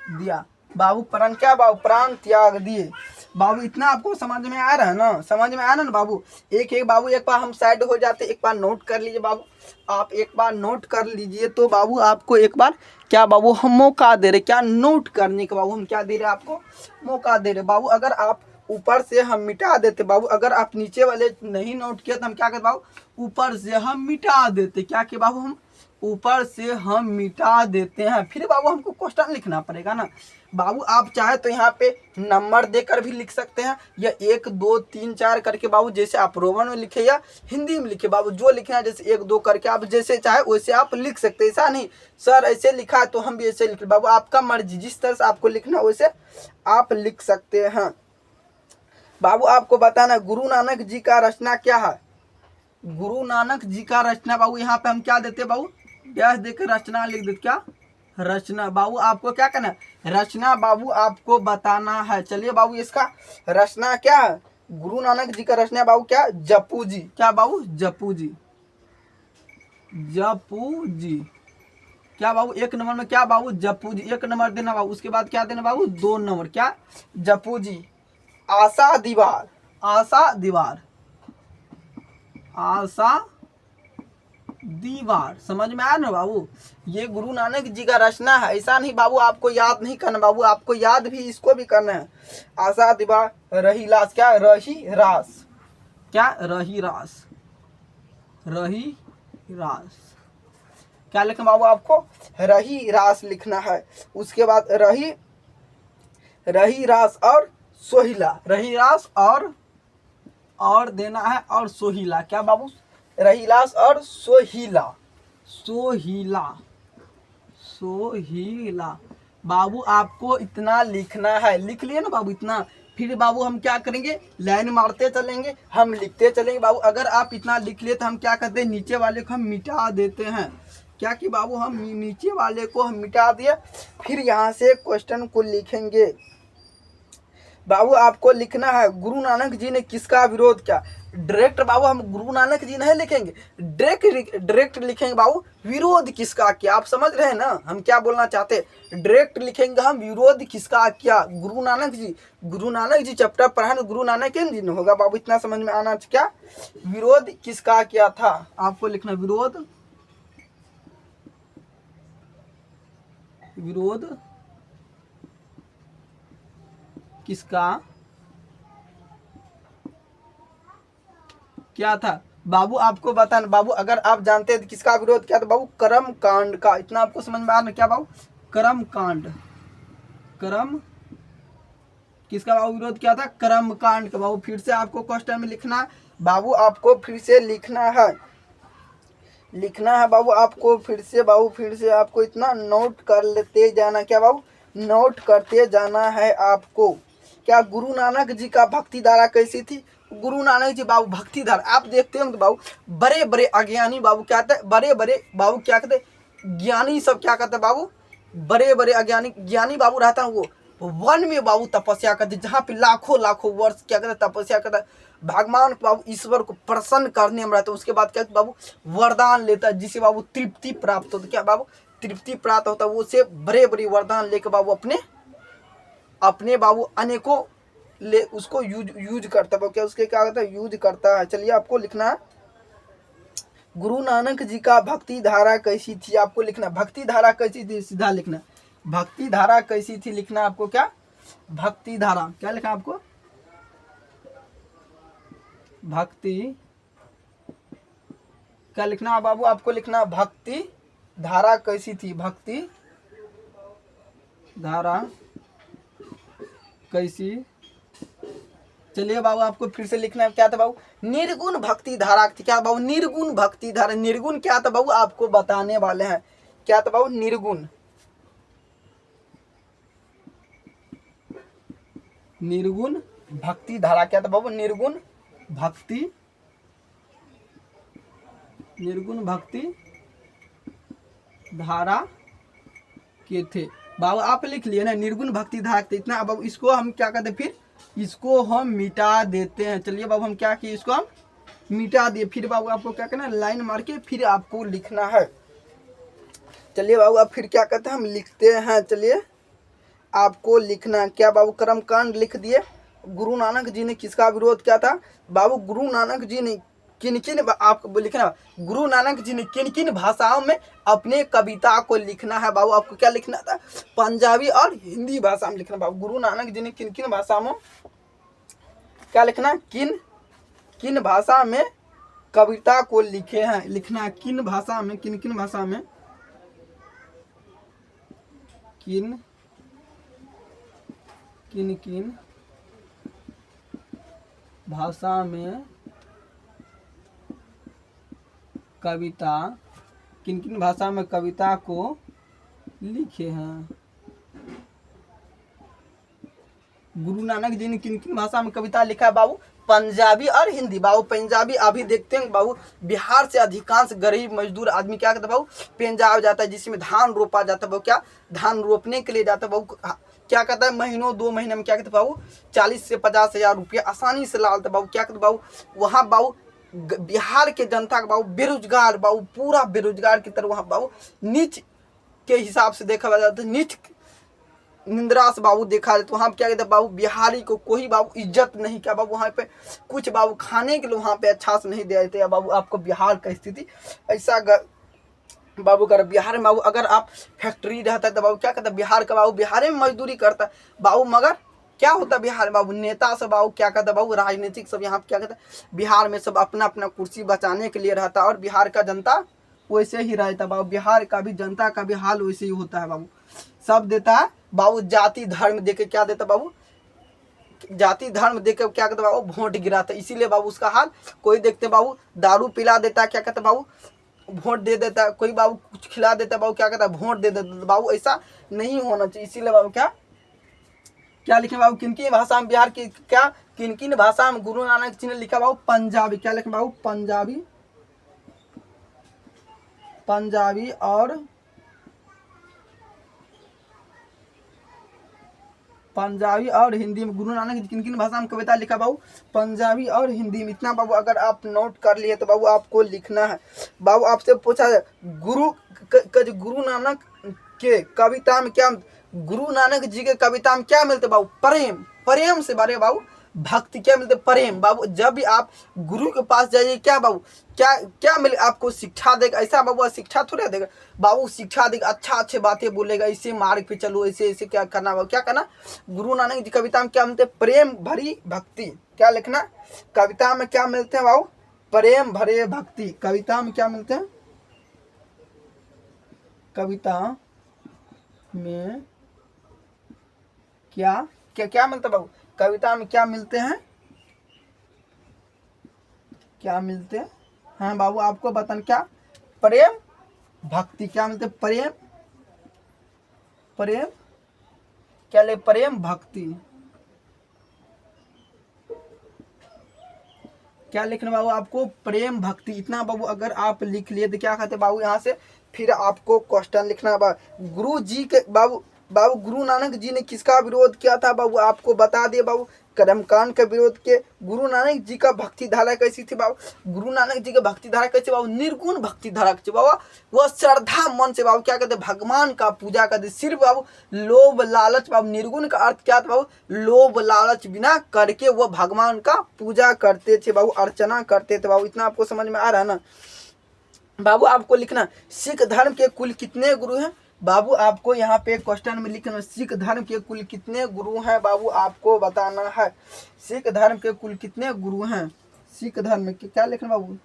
दिया बाबू। प्राण क्या बाबू? प्राण त्याग दिए बाबू। इतना आपको समझ में आ रहा है ना? समझ में आ रहा है ना बाबू? एक एक बाबू, एक बार हम साइड हो जाते, एक बार नोट कर लीजिए बाबू। आप एक बार नोट कर लीजिए तो बाबू आपको एक बार क्या बाबू हम मौका दे रहे, क्या नोट करने का बाबू हम क्या दे रहे आपको? मौका दे रहे बाबू। अगर आप ऊपर से हम मिटा देते बाबू, अगर आप नीचे वाले नहीं नोट किया तो हम क्या करते बाबू? ऊपर से हम मिटा देते। क्या कि बाबू? हम ऊपर से हम मिटा देते हैं। फिर बाबू हमको क्वेश्चन लिखना पड़ेगा ना बाबू। आप चाहे तो यहाँ पे नंबर देकर भी लिख सकते हैं, या 1 2 3 4 करके बाबू, जैसे आप रोमन में लिखे या हिंदी में लिखे बाबू, जो लिखना है जैसे 1 2 करके आप जैसे चाहे वैसे आप लिख सकते हैं। ऐसा नहीं सर ऐसे लिखा है तो हम भी ऐसे लिख बाबू, आपका मर्जी, जिस तरह से आपको लिखना है वैसे आप लिख सकते हैं बाबू। आपको बताना गुरु नानक जी का रचना क्या है? गुरु नानक जी का रचना बाबू यहाँ पे हम क्या देते बाबू? डैश देकर रचना लिख देते। क्या? रचना बाबू आपको क्या करना है? रचना बाबू आपको बताना है। चलिए बाबू, इसका रचना क्या है? गुरु नानक जी का रचना बाबू क्या? जपू जी। क्या बाबू? जपू जी, जपू जी। क्या बाबू? 1 नंबर में क्या बाबू? जपू जी 1 नंबर देना बाबू। उसके बाद क्या देना बाबू? 2 नंबर। क्या? जपू जी। आशा दीवार, आशा दीवार, आशा दीवार। समझ में आया ना बाबू? ये गुरु नानक जी का रचना है। ऐसा नहीं बाबू आपको याद नहीं करना बाबू, आपको याद भी इसको भी करना है। आशा दीवार, रही लाश। क्या? रही रास। क्या? रही रास, रही रास। क्या लिखना बाबू आपको? रही रास लिखना है। उसके बाद रही रास और सोहिला, रही रास और देना है और सोहिला। क्या बाबू? रहीलास और सोहिला, सोहिला, सोहिला बाबू आपको इतना लिखना है। लिख लिए ना बाबू इतना? फिर बाबू हम क्या करेंगे? लाइन मारते चलेंगे, हम लिखते चलेंगे बाबू। अगर आप इतना लिख लिए तो हम क्या करते हैं? नीचे वाले को हम मिटा देते हैं। क्या कि बाबू हम नीचे वाले को हम मिटा दिए, फिर यहाँ से क्वेश्चन को लिखेंगे बाबू आपको लिखना है गुरु नानक जी ने किसका विरोध किया। डायरेक्ट बाबू हम गुरु नानक जी नहीं लिखेंगे, डायरेक्ट लिखेंगे बाबू विरोध किसका किया। आप समझ रहे हैं ना हम क्या बोलना चाहते हैं। डायरेक्ट लिखेंगे हम विरोध किसका किया, गुरु नानक जी। गुरु नानक जी चैप्टर पढ़ा ना, गुरु नानक जी ने होगा बाबू, इतना समझ में आना क्या, विरोध किसका किया था। आपको लिखना विरोध, विरोध किसका क्या था। बाबू आपको बताना बाबू, अगर आप जानते हैं तो किसका विरोध किया था बाबू, कर्म कांड का। इतना आपको समझ में आ रहा क्या बाबू, कर्म कांड। कर्म किसका बाबू विरोध किया था, कर्म कांड का। बाबू फिर से आपको क्वेश्चन में लिखना है बाबू, आपको फिर से लिखना है, लिखना है बाबू आपको फिर से, बाबू फिर से आपको इतना नोट कर लेते जाना, क्या बाबू नोट करते जाना है आपको। क्या गुरु नानक जी का भक्ति धारा कैसी थी। गुरु नानक जी बाबू भक्ति धारा आप देखते हो बाबू, बड़े बड़े अज्ञानी बाबू क्या कहते हैं, बड़े बड़े बाबू क्या कहते हैं, ज्ञानी सब क्या कहते हैं बाबू, बड़े बड़े अज्ञानी ज्ञानी बाबू रहता है वो वन में बाबू तपस्या करते, जहाँ पे लाखों लाखों वर्ष क्या कहते हैं तपस्या करता है, भगवान बाबू ईश्वर को प्रसन्न करने में रहता है। उसके बाद क्या बाबू वरदान लेता है, जिसे बाबू तृप्ति प्राप्त होता है। क्या बाबू तृप्ति प्राप्त होता है, वो से बड़े बड़े वरदान लेकर बाबू अपने अपने बाबू अनेकों ले उसको यूज करता है। क्या उसके क्या कहता है, यूज करता है। चलिए आपको लिखना है गुरु नानक जी का भक्ति धारा कैसी थी। आपको लिखना भक्ति धारा कैसी थी, सीधा लिखना भक्ति धारा कैसी थी। लिखना आपको क्या, भक्ति धारा क्या लिखना आपको, भक्ति क्या लिखना बाबू, आपको लिखना भक्ति धारा कैसी थी, भक्ति धारा कैसी। चलिए बाबू आपको फिर से लिखना है क्या था बाबू, निर्गुण भक्ति धारा थी। क्या बाबू निर्गुण भक्ति धारा, निर्गुण क्या था बाबू आपको बताने वाले हैं। क्या था बाबू निर्गुण, निर्गुण भक्ति धारा क्या था बाबू, निर्गुण भक्ति, निर्गुण भक्ति धारा के थे। बाबू आप लिख लिए ना निर्गुण भक्ति धारा थे इतना। बाबू इसको हम क्या कहते हैं, फिर इसको हम मिटा देते हैं। चलिए बाबू हम क्या किए, इसको हम मिटा दिए। फिर बाबू आपको क्या करना है, लाइन मार के फिर आपको लिखना है। चलिए बाबू अब फिर क्या कहते हैं हम लिखते हैं। चलिए आपको लिखना क्या बाबू, कर्मकांड लिख दिए। गुरु नानक जी ने किसका विरोध किया था बाबू, गुरु नानक जी ने किन किन, आपको लिखना गुरु नानक जी ने किन किन भाषाओं में अपने कविता को लिखना है। बाबू आपको क्या लिखना था, पंजाबी और हिंदी भाषा में लिखना। बाबू गुरु नानक जी ने किन किन भाषा में क्या लिखना, किन किन भाषा में कविता को लिखे हैं। लिखना किन भाषा में, किन किन भाषा में, किन किन किन भाषा में कविता, किन किन भाषा में कविता को लिखे हैं। गुरु नानक जी ने किन किन भाषा में कविता लिखा है बाबू, पंजाबी और हिंदी। बाबू पंजाबी अभी देखते हैं बाबू, बिहार से अधिकांश गरीब मजदूर आदमी क्या करता है बाबू, पंजाब जाता है जिसमें धान रोपा जाता है। बाबू क्या धान रोपने के लिए जाता है। बाबू क्या कहता है महीनों 2 महीने में क्या कहते बाबू 40 से 50 हज़ार रुपया आसानी से लालता बाबू। क्या कहते बाबू वहाँ बाबू बिहार के जनता का बाबू बेरोजगार, बाबू पूरा बेरोजगार की तरह वहाँ बाबू नीच के हिसाब से देखा जाता है, नीच निंद्रा से बाबू देखा जाए तो वहाँ पे क्या कहते हैं बाबू बिहारी को कोई बाबू इज्जत नहीं किया। बाबू वहाँ पे कुछ बाबू खाने के लिए वहाँ पे अच्छा से नहीं दे देते। या बाबू आपको बिहार का स्थिति ऐसा बाबू कर बिहार में बाबू अगर आप फैक्ट्री रहता है तो बाबू क्या कहता है बिहार का बाबू बिहार में मजदूरी करता है बाबू। मगर क्या होता है बिहार में बाबू नेता सब बाबू क्या कहता है बाबू राजनीतिक सब यहाँ पे क्या कहता है बिहार में सब अपना अपना कुर्सी बचाने के लिए रहता है और बिहार का जनता वैसे ही रहता है बाबू। बिहार का भी जनता का भी हाल वैसे ही होता है बाबू। सब देता है बाबू जाति धर्म देके क्या देता बाबू, जाति धर्म देके क्या कहते बाबू वोट गिराता है। इसीलिए बाबू उसका हाल कोई देखते बाबू दारू पिला देता है क्या कहते बाबू वोट दे देता है, कोई बाबू कुछ खिला देता है बाबू क्या कहता है वोट दे देता है। बाबू ऐसा नहीं होना चाहिए। इसीलिए बाबू क्या क्या लिखे बाबू किन किन भाषा में बिहार की क्या किन किन भाषा में गुरु नानक जी ने लिखा बाबू पंजाबी। क्या लिखे बाबू पंजाबी, पंजाबी और पंजाबी और हिंदी में गुरु नानक जी किन किन भाषा में कविता लिखा बाबू? पंजाबी और हिंदी में। इतना बाबू अगर आप नोट कर लिए तो बाबू आपको लिखना है। बाबू आपसे पूछा जाए गुरु नानक के कविता में क्या, गुरु नानक जी के कविता में क्या मिलते बाबू? प्रेम। प्रेम से भरे बाबू भक्ति। क्या मिलते? प्रेम। बाबू जब भी आप गुरु के पास जाइए क्या बाबू, क्या क्या मिले आपको? शिक्षा देगा। ऐसा बाबू शिक्षा थोड़ा देगा बाबू, शिक्षा देगा, अच्छा अच्छे बातें बोलेगा, ऐसे मार्ग पे चलो, ऐसे ऐसे क्या करना बाबू, क्या करना? गुरु नानक जी कविता में क्या मिलते? प्रेम भरी भक्ति। क्या लिखना? कविता में क्या मिलते हैं बाबू? प्रेम भरे भक्ति। कविता में क्या मिलते हैं? कविता में क्या क्या क्या मिलता है बाबू? कविता में क्या मिलते हैं? क्या मिलते हैं? हाँ बाबू आपको बताना, क्या? प्रेम भक्ति। क्या मिलते? प्रेम। प्रेम क्या ले? प्रेम भक्ति। क्या लिखना बाबू आपको? प्रेम भक्ति। इतना बाबू अगर आप लिख लिए तो क्या कहते बाबू, यहाँ से फिर आपको क्वेश्चन लिखना बाबू। गुरु जी के बाबू गुरु नानक जी ने किसका विरोध किया था बाबू? आपको बता दिए बाबू, कर्मकांड का विरोध किए। गुरु नानक जी का भक्ति धारा कैसी थी बाबू? गुरु नानक जी का भक्ति धारा कैसे बाबू? निर्गुण भक्ति धारा कैसे बाबा? वह श्रद्धा मन से बाबू क्या कहते? भगवान का पूजा करते। सिर्फ बाबू लोभ लालच बाबू, निर्गुण का अर्थ क्या था बाबू? लोभ लालच बिना करके वह भगवान का पूजा करते थे बाबू, अर्चना करते थे बाबू। इतना आपको समझ में आ रहा है ना बाबू? आपको लिखना सिख धर्म के कुल कितने गुरु हैं बाबू? आपको यहाँ पे क्वेश्चन में लिखना सिख धर्म के कुल कितने गुरु हैं बाबू, आपको बताना है। सिख धर्म के कुल कितने गुरु हैं? सिख धर्म के क्या लिखना बाबू?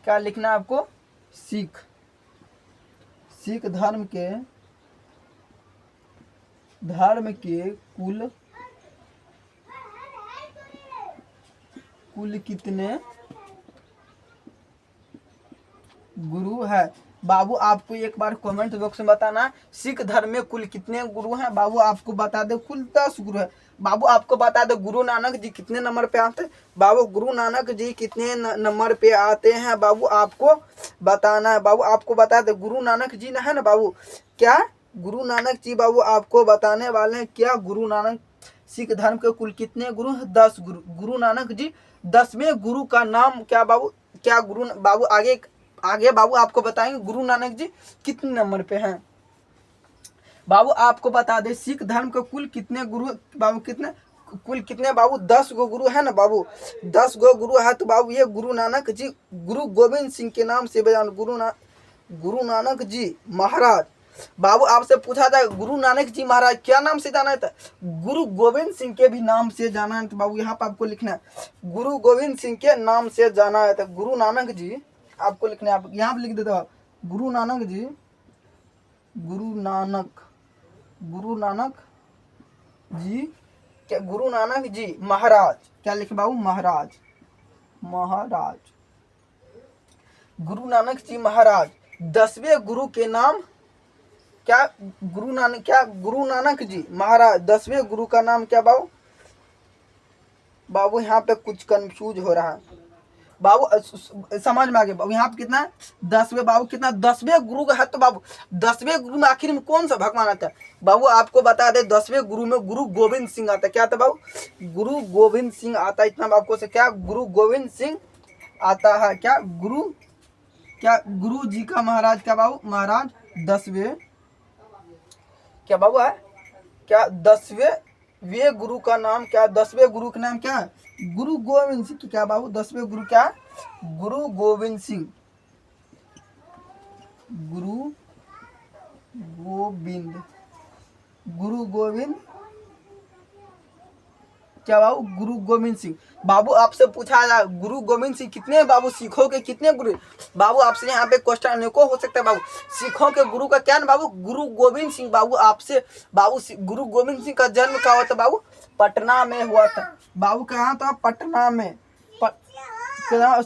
क्या लिखना आपको? सिख धर्म के कुल कितने गुरु है बाबू? आपको एक बार कमेंट बॉक्स में बताना सिख धर्म में कुल कितने गुरु हैं बाबू? आपको बता दे कुल 10 गुरु है बाबू। आपको बता दो गुरु नानक जी कितने नंबर पे आते हैं बाबू? गुरु नानक जी कितने नंबर पे आते हैं बाबू? आपको बताना है बाबू। आपको बता दे गुरु नानक जी है ना बाबू, क्या गुरु नानक जी बाबू आपको बताने वाले हैं क्या? गुरु नानक सिख धर्म के कुल कितने गुरु हैं? 10 गुरु। गुरु नानक जी 10वें गुरु का नाम क्या बाबू? क्या गुरु बाबू आगे बाबू आपको बताएंगे गुरु नानक जी कितने नंबर पे हैं बाबू? आपको बता दे सिख धर्म के कुल कितने गुरु बाबू? कुल कितने बाबू? 10 गो गुरु है ना बाबू, 10 गो गुरु है। तो बाबू ये गुरु नानक जी गुरु गोविंद सिंह के नाम से बयान गुरु नानक जी महाराज। बाबू आपसे पूछा जाए गुरु नानक जी महाराज क्या नाम से जाना था? गुरु गोविंद सिंह के भी नाम से जाना है। तो बाबू यहाँ पर आपको लिखना है गुरु गोविंद सिंह के नाम से जाना है। तो गुरु नानक जी आपको लिखना है, आप यहाँ पे लिख देते हो गुरु नानक जी, गुरु नानक जी क्या? गुरु नानक जी महाराज। क्या लिखे बाबू? महाराज। गुरु नानक जी महाराज 10वें गुरु के नाम क्या? गुरु नानक जी महाराज 10वें गुरु का नाम क्या बाबू? यहाँ पे कुछ कंफ्यूज हो रहा है बाबू, समझ में आ गया बाबू। यहाँ पे कितना है? 10वें बाबू, कितना? 10वें गुरु का है। तो बाबू 10वें गुरु में आखिर में कौन सा भगवान आता है बाबू? आपको बता दे 10वें गुरु में गुरु गोविंद सिंह आता है। क्या आता है बाबू? गुरु गोविंद सिंह आता है। इतना आपको से क्या? गुरु गोविंद सिंह आता है। क्या गुरु जी का महाराज क्या बाबू? महाराज 10वें क्या बाबू है? क्या 10वें गुरु का नाम क्या? 10वें गुरु का नाम क्या है? गुरु गोविंद सिंह। क्या बाबू? 10वें गुरु क्या? गुरु गोविंद सिंह। गुरु गोविंद क्या बाबू? गुरु गोविंद सिंह। बाबू आपसे पूछा जाए गुरु गोविंद सिंह कितने बाबू सिखों के कितने गुरु बाबू? आपसे यहाँ पे क्वेश्चन अनेकों हो सकता है बाबू। सिखों के गुरु का क्या ना बाबू? गुरु गोविंद सिंह। बाबू आपसे गुरु गोविंद सिंह का जन्म कहाँ हुआ था बाबू? पटना में हुआ था बाबू। कहाँ था? पटना में।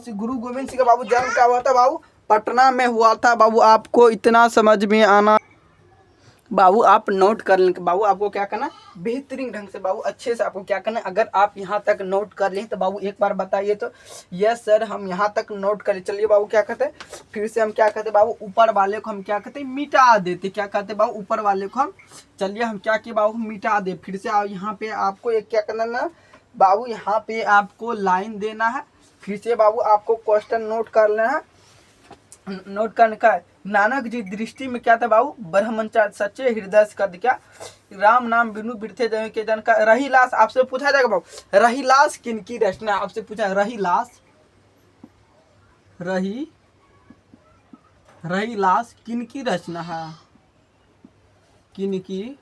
गुरु गोविंद सिंह का बाबू जन्म कहाँ हुआ था बाबू? पटना में हुआ था बाबू। आपको इतना समझ में आना बाबू आप नोट कर लें। बाबू आपको क्या करना, बेहतरीन ढंग से बाबू अच्छे से आपको क्या करना है। अगर आप यहाँ तक नोट कर लें तो बाबू एक बार बताइए तो यस सर हम यहाँ तक नोट करें। चलिए बाबू क्या कहते हैं, फिर से हम क्या कहते हैं बाबू, ऊपर वाले को हम क्या कहते हैं मिटा देते। क्या कहते हैं बाबू, ऊपर वाले को हम, चलिए हम क्या किए बाबू, मिटा दे। फिर से यहाँ पे आपको एक क्या करना ना बाबू, यहाँ पे आपको लाइन देना है। फिर से बाबू आपको क्वेश्चन नोट कर लेना है, नोट करने का है। नानक जी दृष्टि में क्या था बाबू, ब्रह्मचार्य सच्चे हृदय से कर क्या, राम नाम बिनु बिरथे जन के जन का। रही लाश आपसे पूछा जाएगा बाबू, रही लाश किनकी रचना, आपसे पूछा रही लाश, रही लाश किनकी रचना है, किनकी,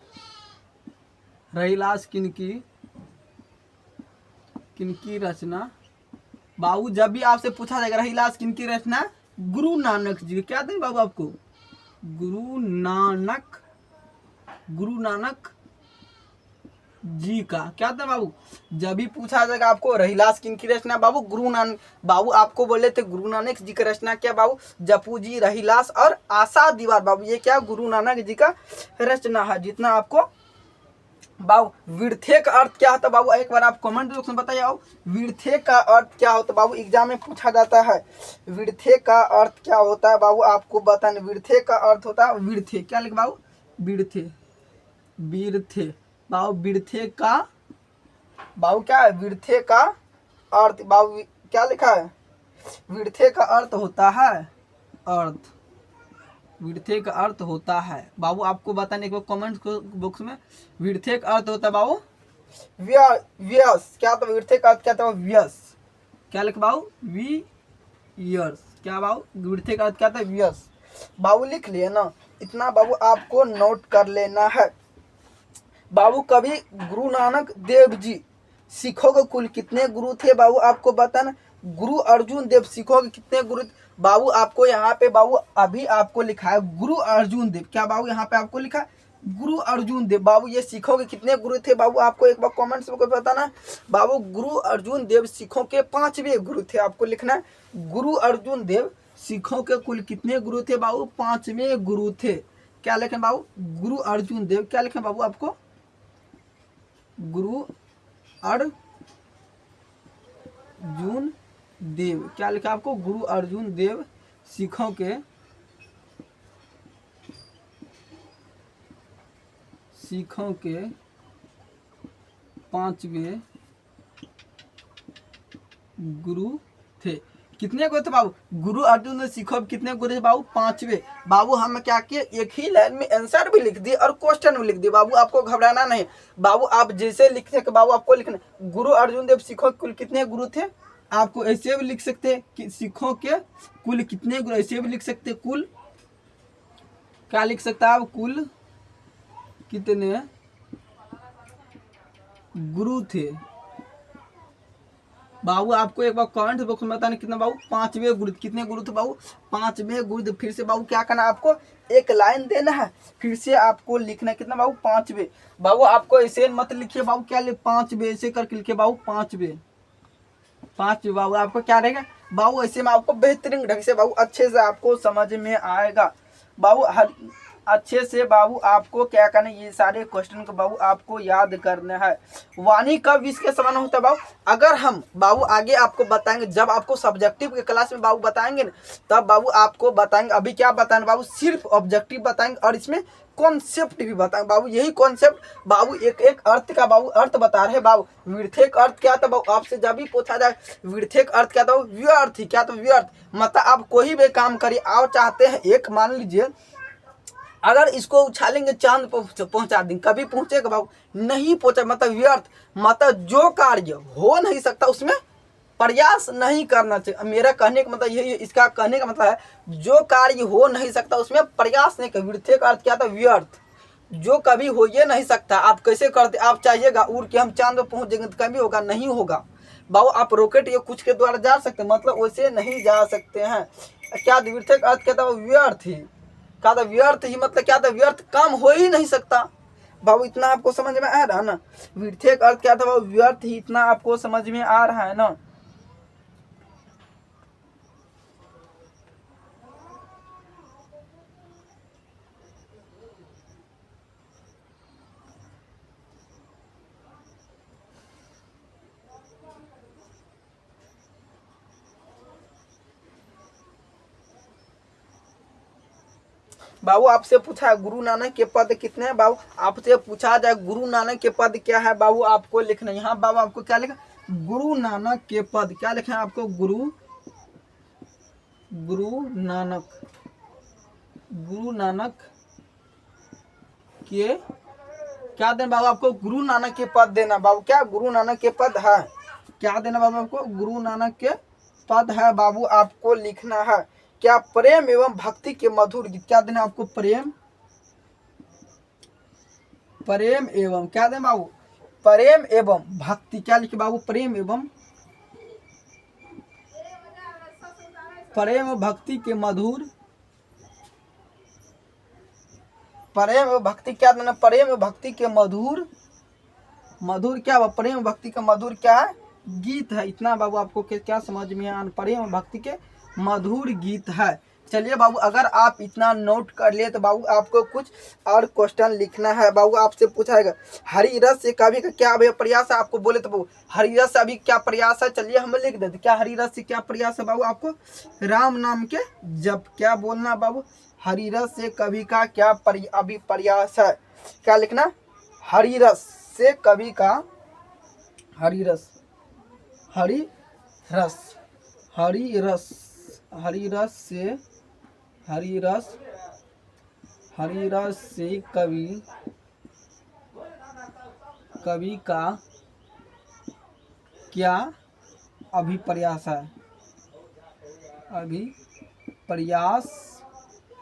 रही लाश किनकी, किनकी रचना। बाबू जब भी आपसे पूछा जाएगा रही लाश किनकी रचना, गुरु नानक जी। क्या दें बाबू आपको, गुरु नानक जी का। क्या था बाबू, जब भी पूछा जाएगा आपको रहीलास किनकी रचना बाबू, गुरु नानक। बाबू आपको बोले थे गुरु नानक जी की रचना क्या बाबू, जपू जी, रहीलास और आशा दीवार। बाबू ये क्या गुरु नानक जी का रचना है। जितना आपको बाबू विरथे का अर्थ क्या होता है बाबू, एक बार आप कमेंट बॉक्स में बताइए। विरथे का अर्थ क्या होता है बाबू, एग्जाम में पूछा जाता है। विरथे का अर्थ क्या होता है बाबू, आपको बताना। विरथे का अर्थ होता है, विरथे क्या लिख बाबू, विरथे, विरथे बाबू, विरथे का बाबू क्या है, विरथे का अर्थ बाबू क्या लिखा है, विरथे का अर्थ होता है, अर्थ, विरथे का अर्थ होता है बाबू। आपको बताने के कमेंट बॉक्स में, विरथे का अर्थ होता है बाबू व्यस। क्या था विरथे का अर्थ क्या था, व्यस। क्या लिख बाबू, वियर्स। क्या बाबू, विरथे का अर्थ क्या था, व्यस। बाबू लिख लिए ना, इतना बाबू आपको नोट कर लेना है। बाबू कभी गुरु नानक देव जी सिखों के कुल कितने गुरु थे बाबू, आपको बताना। गुरु अर्जुन देव सिखों के कितने गुरु बाबू, आपको यहाँ पे बाबू अभी आपको लिखा है गुरु अर्जुन देव। क्या बाबू यहाँ पे आपको लिखा है गुरु अर्जुन देव। बाबू ये सिखों के कितने गुरु थे बाबू, आपको एक बार कमेंट्स में बताना। बाबू गुरु अर्जुन देव सिखों के 5वें गुरु थे, आपको लिखना है गुरु अर्जुन देव सिखों के कुल कितने गुरु थे बाबू, 5वें गुरु थे। क्या लिखें बाबू, गुरु अर्जुन देव। क्या लिखें बाबू आपको, गुरु अर्जुन देव। क्या लिखा आपको, गुरु अर्जुन देव सिखों के 5वें गुरु थे। कितने गुरु थे बाबू, गुरु अर्जुन देव सिखों कितने गुरु थे बाबू, 5वें। बाबू हम क्या किए, एक ही लाइन में आंसर भी लिख दिए और क्वेश्चन भी लिख दिए। बाबू आपको घबराना नहीं बाबू, आप जैसे लिखते बाबू आपको लिखना गुरु अर्जुन देव सिखों कुल कितने गुरु थे। आपको ऐसे भी लिख सकते हैं कि सिखों के कुल कितने गुरु, ऐसे भी लिख सकते कुल, क्या लिख सकता है आप, कुल कितने गुरु थे। बाबू आपको एक बार कमेंट बॉक्स में बताना कितना बाबू, 5वें गुरु। कितने गुरु थे बाबू, 5वें गुरु। फिर से बाबू क्या करना, आपको एक लाइन देना है, फिर से आपको लिखना कितना बाबू, 5वें। बाबू आपको ऐसे मत लिखिए बाबू, क्या लिखे 5वें ऐसे करके लिखिए बाबू, 5वें बाबू आपको क्या रहेगा बाबू, ऐसे में आपको बेहतरीन ढंग से बाबू अच्छे से आपको समझ में आएगा बाबू। अच्छे से बाबू आपको क्या करना है, ये सारे क्वेश्चन को बाबू आपको याद करना है। वाणी कब इसके समान होता है बाबू, अगर हम बाबू आगे आपको बताएंगे, जब आपको सब्जेक्टिव के क्लास में बाबू बताएंगे ना, तब बाबू आपको बताएंगे। अभी क्या बताएंगे बाबू, सिर्फ ऑब्जेक्टिव बताएंगे और इसमें कॉन्सेप्ट भी बताएंगे बाबू। यही कॉन्सेप्ट बाबू एक एक अर्थ का बाबू अर्थ बता रहे बाबू। विरथे का अर्थ क्या था बाबू, आपसे जब भी पूछा जाए विरथे का अर्थ क्या था, व्यर्थ ही। क्या था, व्यर्थ मतलब आप कोई भी काम करिए, आप चाहते हैं एक, मान लीजिए अगर इसको उछालेंगे चांद पर पहुंचा देंगे, कभी पहुंचेगा बाबू, नहीं पहुंचा, मतलब व्यर्थ। मतलब जो कार्य हो नहीं सकता उसमें प्रयास नहीं करना चाहिए। मेरा कहने का मतलब यही, इसका कहने का मतलब है जो कार्य हो नहीं सकता उसमें प्रयास नहीं कर। वृथे का अर्थ क्या था, व्यर्थ, जो कभी हो ये नहीं सकता। आप कैसे करते, आप चाहिएगा उड़ के हम चांद पर पहुंच जाएंगे तो कभी होगा, नहीं होगा बाबू। आप रॉकेट या कुछ के द्वारा जा सकते, मतलब वैसे नहीं जा सकते हैं। क्या वृथे का अर्थ क्या था, व्यर्थ ही। क्या था, व्यर्थ ही मतलब क्या था, व्यर्थ काम हो ही नहीं सकता बाबू। इतना आपको समझ में आ रहा है ना, वृथे का अर्थ क्या था बाबू, व्यर्थ ही। इतना आपको समझ में आ रहा है ना। बाबू आपसे पूछा है गुरु नानक के पद कितने हैं। बाबू आपसे पूछा जाए गुरु नानक के पद क्या है, बाबू आपको लिखना है। यहाँ बाबू आपको क्या लिखा, गुरु नानक के पद क्या लिखना है आपको, गुरु नानक के क्या देना बाबू आपको, गुरु नानक के पद देना। बाबू क्या गुरु नानक के पद है, क्या देना बाबू आपको, गुरु नानक के पद है। बाबू आपको लिखना है क्या, प्रेम एवं भक्ति के मधुर गीत। क्या देना आपको, प्रेम एवं क्या देना बाबू, प्रेम एवं भक्ति। क्या लिखे बाबू, प्रेम एवं भक्ति के मधुर, प्रेम एवं भक्ति क्या देना, प्रेम एवं भक्ति के मधुर क्या, प्रेम एवं भक्ति का मधुर क्या है, गीत है। इतना बाबू आपको क्या समझ में आना, प्रेम एवं भक्ति के मधुर गीत है। चलिए बाबू अगर आप इतना नोट कर लिए तो बाबू आपको कुछ और क्वेश्चन लिखना है। बाबू आपसे पूछाएगा हरि रस से कवि का क्या प्रयास है, आपको बोले तो बाबू हरि रस से अभी क्या प्रयास है, चलिए हम लिख देते क्या हरि रस से क्या प्रयास है। बाबू आपको राम नाम के जप, क्या बोलना बाबू, हरि रस से कवि का क्या अभी प्रयास है, क्या लिखना, हरि रस से कवि का, हरि रस से कवि का क्या अभिप्रयास है,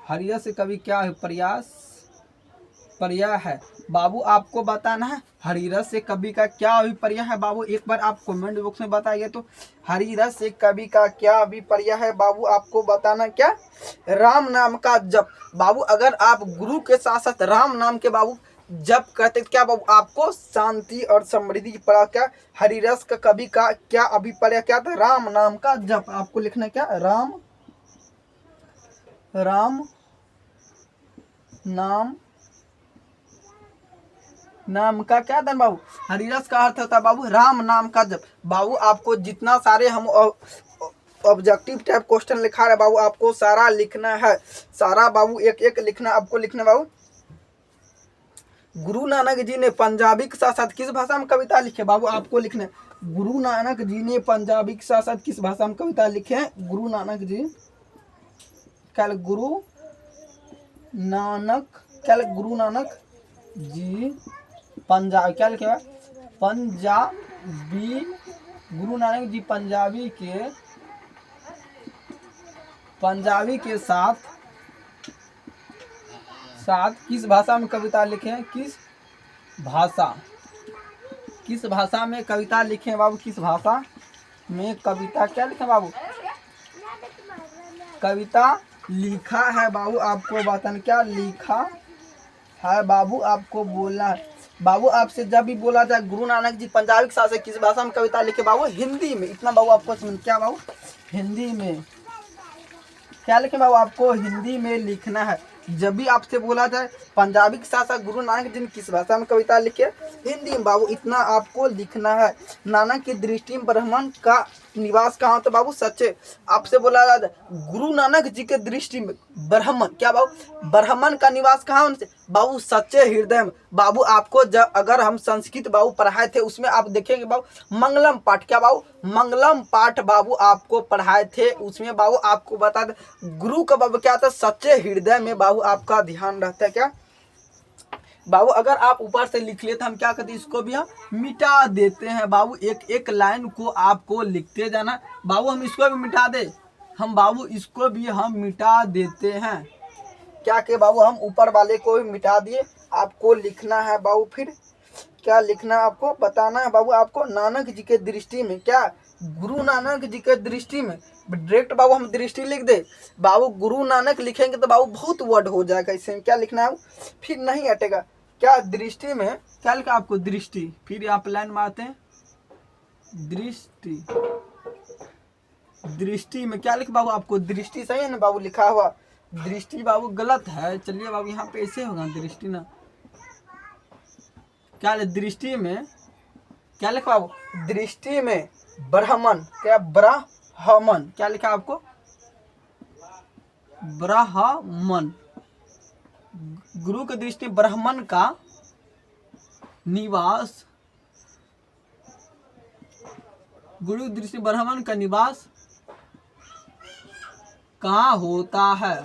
हरिरस से कवि क्या पर्याय है। बाबू आपको बताना है हरिरस से कवि का क्या अभिपर्य है। बाबू एक बार आप कमेंट बॉक्स में बताइए तो हरिरस से कवि का क्या अभिपर्य है। बाबू आपको बताना क्या, राम नाम का जप। बाबू अगर आप गुरु के साथ साथ राम नाम के बाबू जप करते क्या बाबू आपको शांति और समृद्धि की पड़ा। क्या हरिरस का कवि का क्या अभिपर्य क्या था, राम नाम का जप। आपको लिखना क्या, राम नाम का क्या था बाबू, हरिरस का अर्थ होता है बाबू राम नाम का जप। बाबू आपको जितना सारे हम ऑब्जेक्टिव टाइप क्वेश्चन लिखा रहे बाबू आपको सारा लिखना है, सारा बाबू एक एक लिखना। आपको लिखना बाबू गुरु नानक जी ने पंजाबी के साथ साथ किस भाषा में कविता लिखे। बाबू आपको लिखना है गुरु नानक जी ने पंजाबी के साथ साथ किस भाषा में कविता लिखे हैं। गुरु नानक जी जी पंजाब क्या लिखे हुआ, पंजाबी, गुरु नानक जी पंजाबी के साथ किस भाषा में कविता लिखे हैं, किस भाषा में कविता लिखे हैं बाबू, किस भाषा में कविता क्या लिखे बाबू, कविता लिखा है। बाबू आपको बताना क्या लिखा है, बाबू आपको बोलना है। बाबू आपसे जब भी बोला जाए गुरु नानक जी पंजाबी के साथ किस भाषा में कविता लिखे, बाबू हिंदी में। इतना बाबू आपको क्या बाबू हिंदी में क्या लिखे बाबू, आपको हिंदी में लिखना है। जब भी आपसे बोला जाए पंजाबी के साथ साथ गुरु नानक जी ने किस भाषा में कविता लिखे, हिंदी में। बाबू इतना आपको लिखना है। नानक की दृष्टि में ब्राह्मण का निवास कहाँ होता बाबू, सच्चे। आपसे बोला जाए गुरु नानक जी के दृष्टि में ब्राह्मण क्या बाबू, ब्राह्मण का निवास कहाँ उनसे बाबू, सच्चे हृदय में। बाबू आपको जब अगर हम संस्कृत बाबू पढ़ाए थे उसमें आप देखेंगे बाबू मंगलम पाठ, क्या बाबू मंगलम पाठ बाबू आपको पढ़ाए थे। उसमें बाबू आपको बता दे गुरु का बाबू क्या था, सच्चे हृदय में बाबू आपका ध्यान रहता है। क्या बाबू अगर आप ऊपर से लिख लेते हम क्या करते, इसको भी हम मिटा देते हैं। बाबू एक एक लाइन को आपको लिखते जाना। बाबू हम इसको भी मिटा दे, हम बाबू इसको भी हम मिटा देते हैं। क्या के बाबू हम ऊपर वाले को भी मिटा दिए। आपको लिखना है बाबू, फिर क्या लिखना है आपको बताना है बाबू। आपको नानक जी के दृष्टि में क्या, गुरु नानक जी के दृष्टि में डायरेक्ट बाबू हम दृष्टि लिख दे। बाबू गुरु नानक लिखेंगे तो बाबू बहुत वर्ड हो जाएगा, इसमें क्या लिखना है फिर नहीं हटेगा। क्या दृष्टि में क्या लिखा आपको, दृष्टि, फिर आप लाइन मारते हैं दृष्टि में क्या लिख बाबू आपको, दृष्टि सही है ना बाबू लिखा हुआ, दृष्टि बाबू गलत है। चलिए बाबू यहाँ पे ऐसे होगा दृष्टि ना, क्या दृष्टि में क्या लिखा बाबू, दृष्टि में ब्राह्मण, क्या ब्राह्मण क्या लिखा आपको, ब्राह्मण गुरु की दृष्टि ब्राह्मण का निवास, गुरु की दृष्टि ब्राह्मण का निवास कहाँ होता है?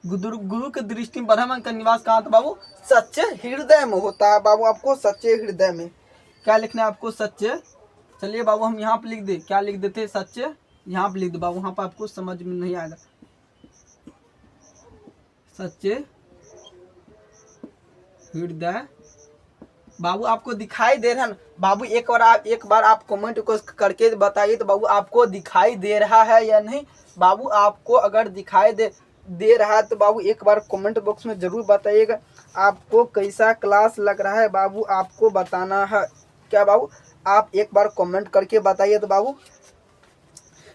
गुरु की दृष्टि ब्राह्मण का निवास कहाँ था बाबू? सच्चे हृदय में होता है बाबू। आपको सच्चे हृदय में क्या लिखना है आपको? सच्चे। चलिए बाबू हम यहाँ पे लिख दे, क्या लिख देते? सच्चे। यहाँ पे लिख दो बाबू, वहाँ पर आपको समझ में नहीं आएगा। सच्चे हृदय बाबू आपको दिखाई दे रहा है ना बाबू? एक बार आप कमेंट को करके बताइए तो बाबू आपको दिखाई दे रहा है या नहीं? बाबू आपको अगर दिखाई दे रहा है तो बाबू एक बार कमेंट बॉक्स में जरूर बताइएगा। आपको कैसा क्लास लग रहा है बाबू, आपको बताना है क्या बाबू? आप एक बार कमेंट करके बताइए तो बाबू।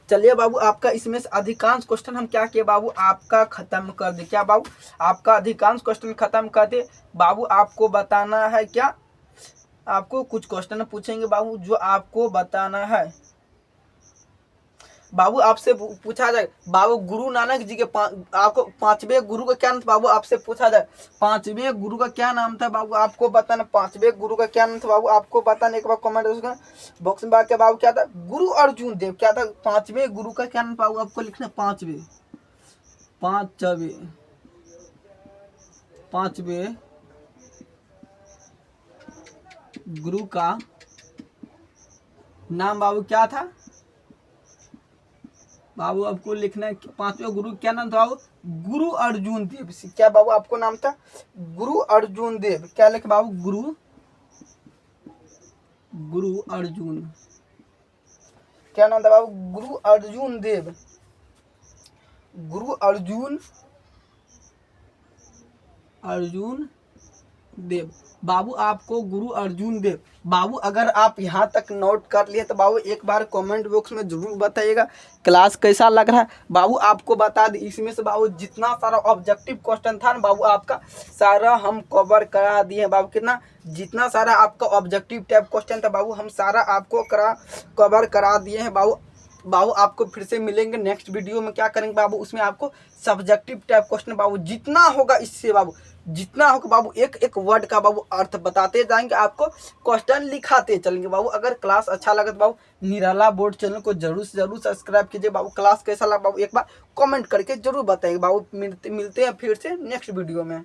चलिए बाबू आपका इसमें से अधिकांश क्वेश्चन हम क्या किए बाबू? आपका खत्म कर दे। क्या बाबू? आपका अधिकांश क्वेश्चन खत्म कर दे बाबू। आपको बताना है क्या? आपको कुछ क्वेश्चन पूछेंगे बाबू जो आपको बताना है बाबू। आपसे पूछा जाए बाबू गुरु नानक जी के आपको पांचवें गुरु का क्या नाम था बाबू? आपसे पूछा जाए पांचवें गुरु का क्या नाम था बाबू? आपको बताना पांचवें गुरु का क्या नाम था बाबू? आपको बताना एक बार कमेंट बॉक्स में बात बाबू क्या था? गुरु अर्जुन देव। क्या था? पांचवें गुरु का क्या नाम बाबू? आपको लिखना पांचवें गुरु का नाम बाबू क्या था बाबू? आपको लिखना है पांचवें गुरु क्या नाम था बाबू? गुरु अर्जुन देव। क्या बाबू आपको नाम था? गुरु अर्जुन देव। क्या लिखे बाबू? गुरु अर्जुन। क्या नाम था बाबू? गुरु अर्जुन देव। गुरु अर्जुन देव बाबू। आपको गुरु अर्जुन देव बाबू अगर आप यहाँ तक नोट कर लिए तो बाबू एक बार कमेंट बॉक्स में जरूर बताइएगा क्लास कैसा लग रहा है बाबू। आपको बता दें इसमें से बाबू जितना सारा ऑब्जेक्टिव क्वेश्चन था ना बाबू आपका सारा हम कवर करा दिए बाबू। कितना? जितना सारा आपका ऑब्जेक्टिव टाइप क्वेश्चन था बाबू हम सारा आपको कवर करा दिए हैं बाबू। बाबू आपको फिर से मिलेंगे नेक्स्ट वीडियो में। क्या करेंगे बाबू? उसमें आपको सब्जेक्टिव टाइप क्वेश्चन बाबू जितना होगा इससे बाबू जितना होगा बाबू एक एक वर्ड का बाबू अर्थ बताते जाएंगे, आपको क्वेश्चन लिखाते चलेंगे बाबू। अगर क्लास अच्छा लगे तो बाबू निराला बोर्ड चैनल को जरूर से जरूर सब्सक्राइब कीजिए बाबू। क्लास कैसा लगा बाबू एक बार कमेंट करके जरूर बताइए बाबू। मिलते हैं फिर से नेक्स्ट वीडियो में।